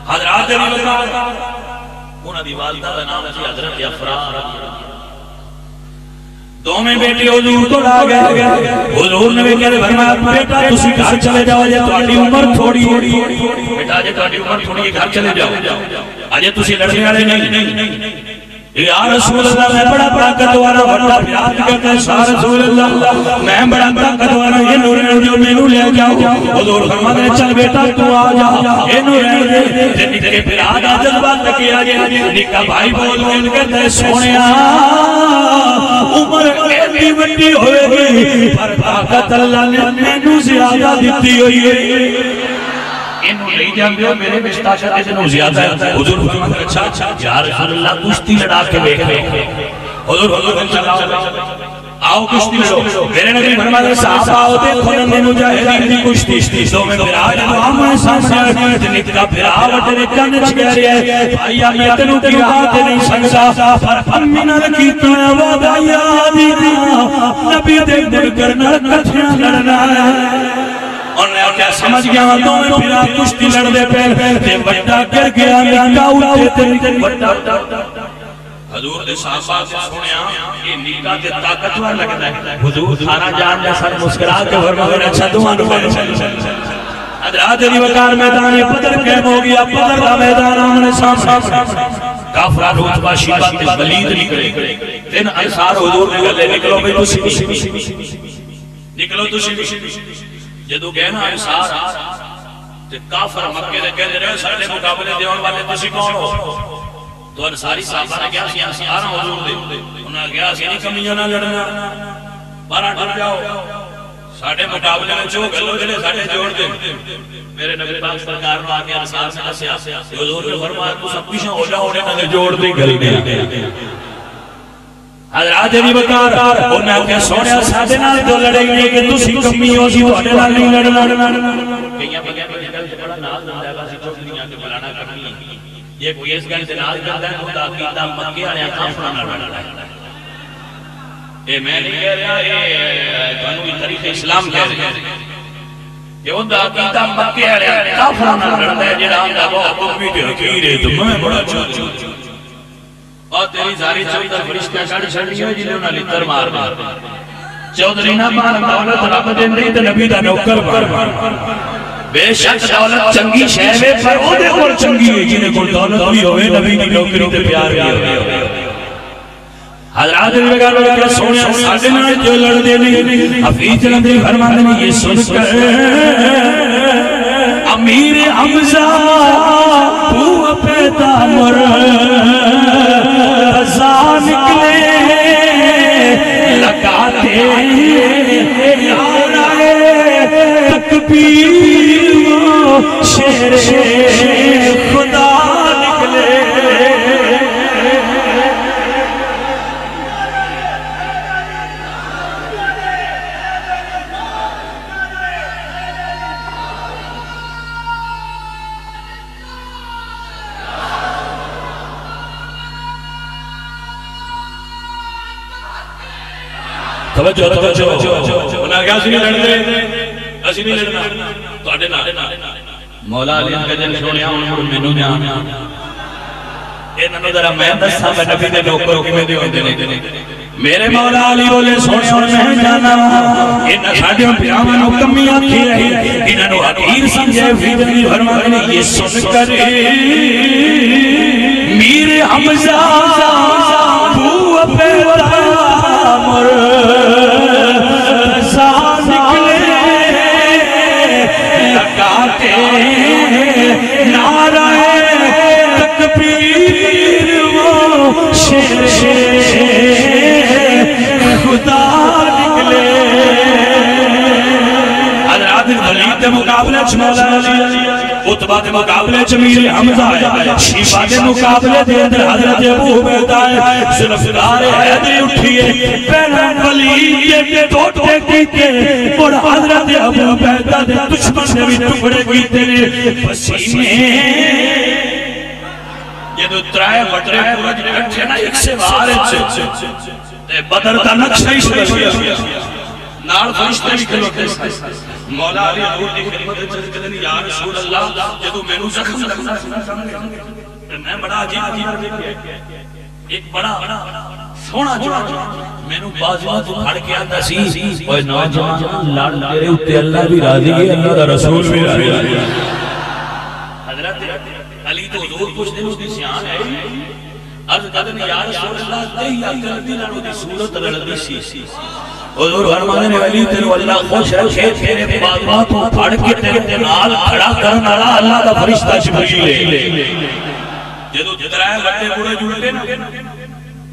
حضرات علی اللہ انہاں دی والدہ دا نام تھی حضرت افراد دو میں بیٹی حضور کو لا گئے حضور نے بھی کہتے فرمایا بیٹا تسی گھر چلے جاؤ جے تہاڈی عمر تھوڑی بیٹا جے تہاڈی عمر تھوڑی ہے گھر چلے جاؤ اجے تسی لڑنے والے نہیں یا رسول اللہ میں بڑا طاقتوارا بڑا پیار کرتا ہے سا رسول اللہ میں بڑا طاقتوارا یہ نور جو مینوں لے جاؤ حضور فرماتے ہیں چل بیٹا تو آ جا یہ نور دے نکے پھر آدھا جذبات کیا گیا نکا بھائی بول کے کہتا ہے سونیا عمر ایڈی بڑی ہوئے گی پر طاقت اللہ نے مینوں زیادہ دیتی ہوئی ہے انہوں نہیں جانتے ہو میرے میں طاقت اتنوں زیادہ ہے حضور فرماتے ہیں اچھا یا رسول اللہ کشتی لڑا کے دیکھ لے حضور چلاؤ آؤ کشتی لڑو میرے نبی فرماتے ہیں صحابہ آؤ دیکھو نندے مجاہدین دی کشتی دو میں پھرا جب آمنے سامنے جنی کا پھرا وٹے کنچ کہہ رہے ہیں بھائی آمی اتنوں کی راہ دے نہیں سکتا پر امینہ کیتا ہے وعدہ یادی نبی دے دل کرنا کٹھیاں لڑنا ہے اور نے کیا سمجھ گیا دو میں پھرا کشتی لڑ دے پہل تے وٹا گر گیا نکا اٹھے تے وٹا حضور دے صحابہ سے سنیا یہ نکاح تے طاقتور لگتا ہے. حضور کھانا جان دے سر مسکرا کے فرمایا اچھا تمہارو حضرات علی وقار میدان بدر قائم ہو گیا. بدر کا میدان آمنے سامنے کافران رتبہ شیبہ تے ولید نکلے. تین انصار حضور نے گلے نکلو بھئی تسی نکلو تسی. جدو گئے نا انصار تے کافر مکے دے کہہ رہے سارے مقابلے دیون والے تسی کون ہو؟ تو انصاری صحابہ نے کہا سی انصار حضور دے. انہاں نے کہا سی نہیں کمیاں نہ لڑنا بارہ ڈر جاؤ ساڑھے مقابلے میں چو گلو جلے ساڑھے جوڑ دے. میرے نبی پاک سرکار نے آگے انصار سے کسیا حضور نے فرمایا تو سب پیشاں ہو جاؤ انہیں جوڑ دے گل دے. حضرات علی وقار انہاں نے کہا سوڑیا ساڑھے نال جو لڑے گئے کہ تسی کمی ہو سی تو نال نہیں لڑنا. کہیاں بگیا بگیا بڑا نال دندہ باسی چوک دنیا کے بلانا کمی ہے. یہ کوئی اس گھنٹے نال دندہ ہے خدا عقیدہ مکے آنے کافرہ نہ لڑنا ہے. اے میں نہیں کہہ رہا یہ قانونی تاریخ اسلام کہہ رہے ہیں کہ وہ عقیدہ مکے آنے کافرہ نہ لڑنا ہے. جنہاں دا وہ قومی دے حقیر ہے تو میں بڑا چھو اور تیری ساری چودر فرشتہ شاڑی شاڑی ہے جنہوں نے لتر مار چودری نہ مار دولت رب دن دی تو نبی دا نوکر مار. بے شک دولت چنگی شہوے پر او دے کول چنگی ہے جنہیں کول دولت بھی ہوئے نبی کی نوکری تے پیار بھی ہوئے. حضرات نے کہا کہ سونے ساڑھے نال جو لڑ دے نہیں حفیظ جلندری فرماتے ہیں یہ سن کر امیر حمزہ بو پیدا مر رضا نکلے لگاتے نعرہ تکبیر وہ شیر خدا نکلے. توجہ انہاں کہا اسی نہیں لڑنے اسی نہیں لڑنا تواڈے نال مولا علی گجن سونیا ہن مینوں جان انہاں ذرا میں دساں میں نبی دے نوکر کیویں دے ہوندے نے. میرے مولا علی بولے سونے میں جانا انہاں ساڈے پیاواں نوں کمی آکھی رہی انہاں نوں حقیر سمجھے فیدی فرماتے نے یہ سن کر میر حمزہ بو پیدا مر رضا نکلے لگاتے نعرہ تکبیر وہ شیر خدا نکلے. حضرات ولید مقابلے چ مولا علی عتبہ دے مقابلے چ امیر حمزہ ہے. شیبہ دے مقابلے دے اندر حضرت ابو عبیدہ ہے. ذوالفقار حیدری اٹھیے پہلا ولید دے ٹوٹے کیتے اور حضرت ابو عبیدہ دے دشمن نے بھی ٹکڑے کیتے نے. پسینے یہ دو ترائے بٹرے پورج اکٹھے نا ایک سے باہر بدر کا نقشہ ہی شکل گیا نال فرشتے بھی کھلوتے مولا علی حضور دی خدمت چل کدن یا رسول اللہ جدو میں نو زخم لگنا میں بڑا عجیب ایک بڑا سونا جوان میں نو بازوان تو پھڑ کے آتا سی اوہ نوجوان لڑ تیرے اتے اللہ بھی راضی ہے اللہ دا رسول بھی راضی ہے. حضرت علی تو حضور کچھ دن اس کی سیان ہے عرض کدن یا رسول اللہ دہی اکر دی لڑو دی صورت لڑ دی سی حضور فرمانے نے علی تیرو اللہ خوش رکھے تیرے باتوں پھڑ کے تیرے نال کھڑا کرنا رہا اللہ دا فرشتہ جبریل ہے. جدو جدرائے بڑے بڑے جڑتے نا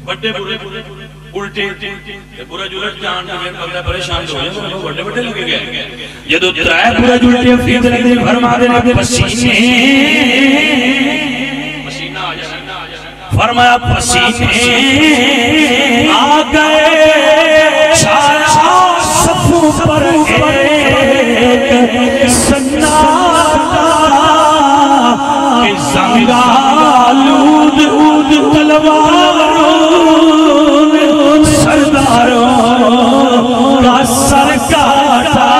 بڑے بڑے الٹے بڑے جڑت جان میں پگلا پریشان ہو گئے بڑے بڑے لگے گئے. جدو جدرائے بڑے جڑتے فیض لگے فرمانے نے پسینے پسینہ آ جائے فرمایا پسینے آ گئے صفوں پر ایک سناتا کہ زنگالود تلواروں سرداروں کا سر کاٹا.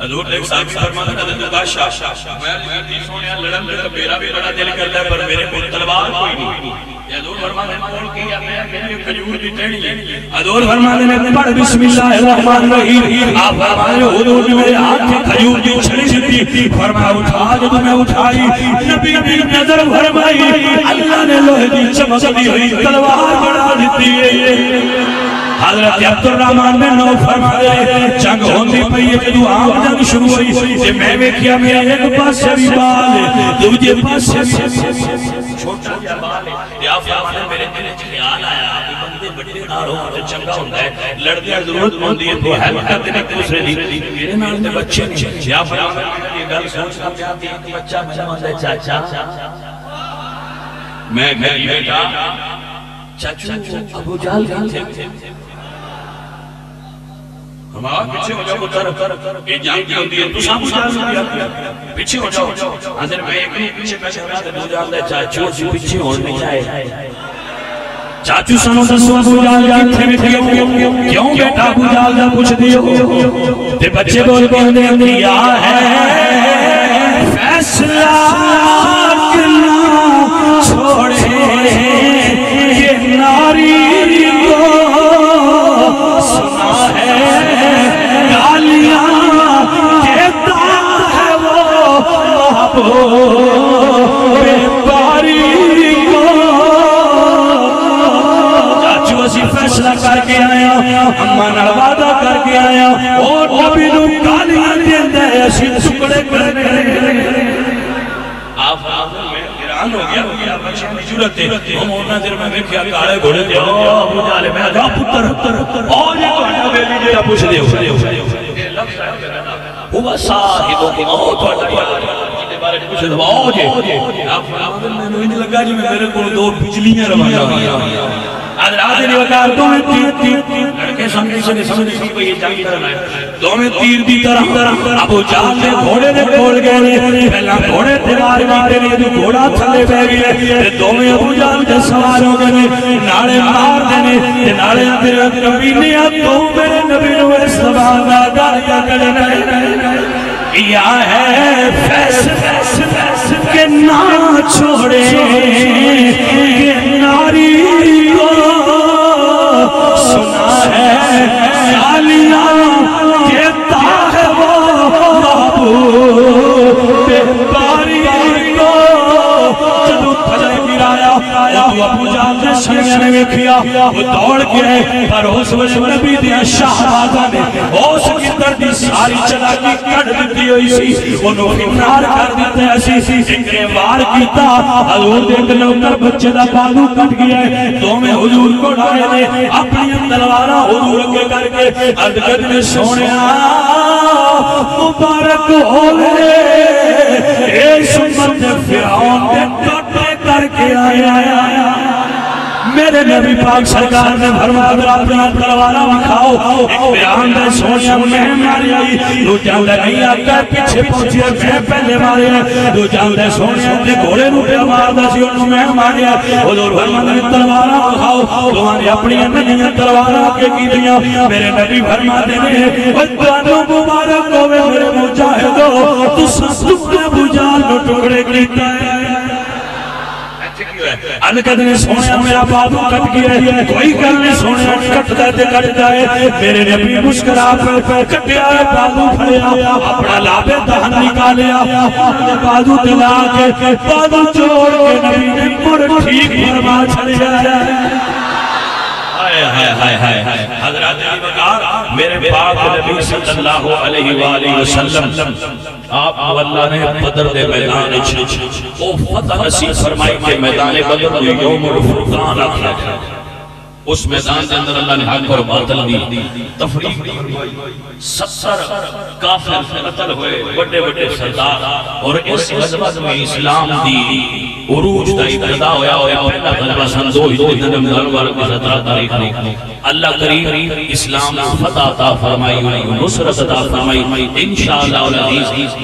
حضور نے ایک صحابی فرماتا تو بادشاہ میں سونے لڑن کا میرا بھی بڑا دل کرتا ہے پر میرے کو تلوار کوئی نہیں حضور فرماتے ہیں کون کیا میں کھجور کی ٹہنی ہے حضور فرماتے ہیں پڑھ بسم اللہ الرحمن الرحیم آپ فرماتے ہیں حضور نے میرے ہاتھ میں کھجور کی چھڑی دی فرمایا اٹھا جب میں اٹھائی نبی نے نظر فرمائی اللہ نے لوہے کی چمکتی ہوئی تلوار بڑھا دیتی ہے حضرت عبد الرحمن بن عوف فرماتے ہیں جنگ ہوندی پئی ہے جدوں عام جنگ شروع ہوئی تے میں ویکھیا میرے ایک پاسے بھی بال ہے دوجے پاسے چھوٹا جہا بال ہے یا فرماتے ہیں میرے دل وچ خیال آیا کہ بندے بڑے نال ہون تے چنگا ہوندا ہے لڑدی ضرورت ہوندی ہے تو ہیلپ کرتے نے ایک دوسرے دی میرے نال تے بچے نہیں یا فرماتے ہیں یہ گل سوچنا پیا کہ ایک بچہ میرا ہوندا چاچا میں بیٹا چاچو ابو جہل تھے ہمارا پیچھے ہو جاؤ اتر یہ جان کی ہوتی ہے تو سب پیچھے ہو جاؤ حضر میں ایک نہیں پیچھے پیچھے ہو جاتا ہے جانتا ہے چاچو جی پیچھے ہونے چاہے چاچو سنو دسو ابو جال کتھے میں کیوں کیوں بیٹا ابو جال دا پوچھ دیو تے بچے بول کے ہمیں کیا ہے فیصلہ کرنا چھوڑے یہ ناری چاچو اسی فیصلہ کر کے آیا اماں نال وعدہ کر کے آیا اور نبی نو گالیاں دیندا ہے اسی ٹکڑے کرنے آپ میں حیران ہو گیا بچے کی ضرورت ہے ہم اور نظر میں ویکھیا کالے گھوڑے تے ابو جہل میں جا پتر اور یہ تو بیلی جڑا پوچھ دیو یہ لفظ ہے ہوا صاحب الموت بارے میں پوچھے دباؤ جے آپ فرماتے ہیں میں نے لگا جی میرے کو دو بجلیاں روانہ ہوئی حضرات نے وقار دو میں تیر لڑکے سمجھے کہ یہ جنگ کرنا ہے دو میں تیر دی طرح ابو جہل نے گھوڑے نے کھول گئے پہلا گھوڑے تیوار مارے نے جو گھوڑا تھلے بے گئے دو میں ابو جہل کے سوار ہو گئے نالے مار دینے نالے اندر نبی نے تو میرے نبی نو اس زبان دا گالیاں کرنے کیا ہے فیصلہ کہ نہ چھوڑے یہ ناری کو سنا ہے سالیاں کہتا ہے وہ محبوب باری کو جدو تھلے گرایا ابو جہل نے سنگیا نے ویکھیا وہ دوڑ گئے پر اس وقت نبی دیا شہبازہ نے اس کی دردی ساری چلاکی کٹ دیتی ہوئی سی انہوں کنار کر دیتے ہیں سی ایک نے وار کیتا حضور دیکھ نوکر بچے دا بازو کٹ گیا ہے دو میں حضور کو ڈھائے دے اپنی تلوارہ حضور کے کر کے ادگت میں سونیا مبارک ہوئے اس امت فرعون نے کٹے کر کے آیا میرے نبی پاک سرکار نے فرمایا اپنا تلوارہ وکھاؤ ایک بیان دے سونیا میں ماری آئی دو جاندے نہیں آتا پیچھے پہنچی ہے میں پہلے مارے ہیں دو جاندے سونیا نے گھوڑے روٹے ماردہ سی انہوں میں ماری ہے حضور فرمایا تلوارہ وکھاؤ دوہانے اپنی انہیں تلوارہ کے کی دیا میرے نبی فرماتے ہیں وَدْوَانُ مبارک ہوئے میرے مجاہدو تو سب ابو جہل نو ٹکڑے کیتا ہے انکد نے سونے میرا بابو کٹ گیا ہے کوئی کرنے سونے کٹ دے کٹتا ہے میرے نبی مسکرا پہ کٹیا ہے بابو پھڑیا اپنا لابے دہن نکالیا بابو دلا کے بابو جوڑ کے نبی نے مر ٹھیک فرما چھڑیا ہے حضرات علی وقار میرے پاک نبی صلی اللہ علیہ وآلہ وسلم آپ اللہ نے بدر دے میدان او فتح نصیب فرمائی کہ میدان بدر دے یوم الفرقان آخر اس میدان کے اندر اللہ نے حق اور باطل دی تفریق فرمائی 70 کافر قتل ہوئے بڑے بڑے سردار اور اس غزوہ میں اسلام دی عروج دا ابتدا ہویا اور پہلا غزوہ سن 2 ہجری رمضان مبارک کی 17 تاریخ میں اللہ کریم اسلام فتح عطا فرمائی نصرت عطا فرمائی انشاءاللہ العزیز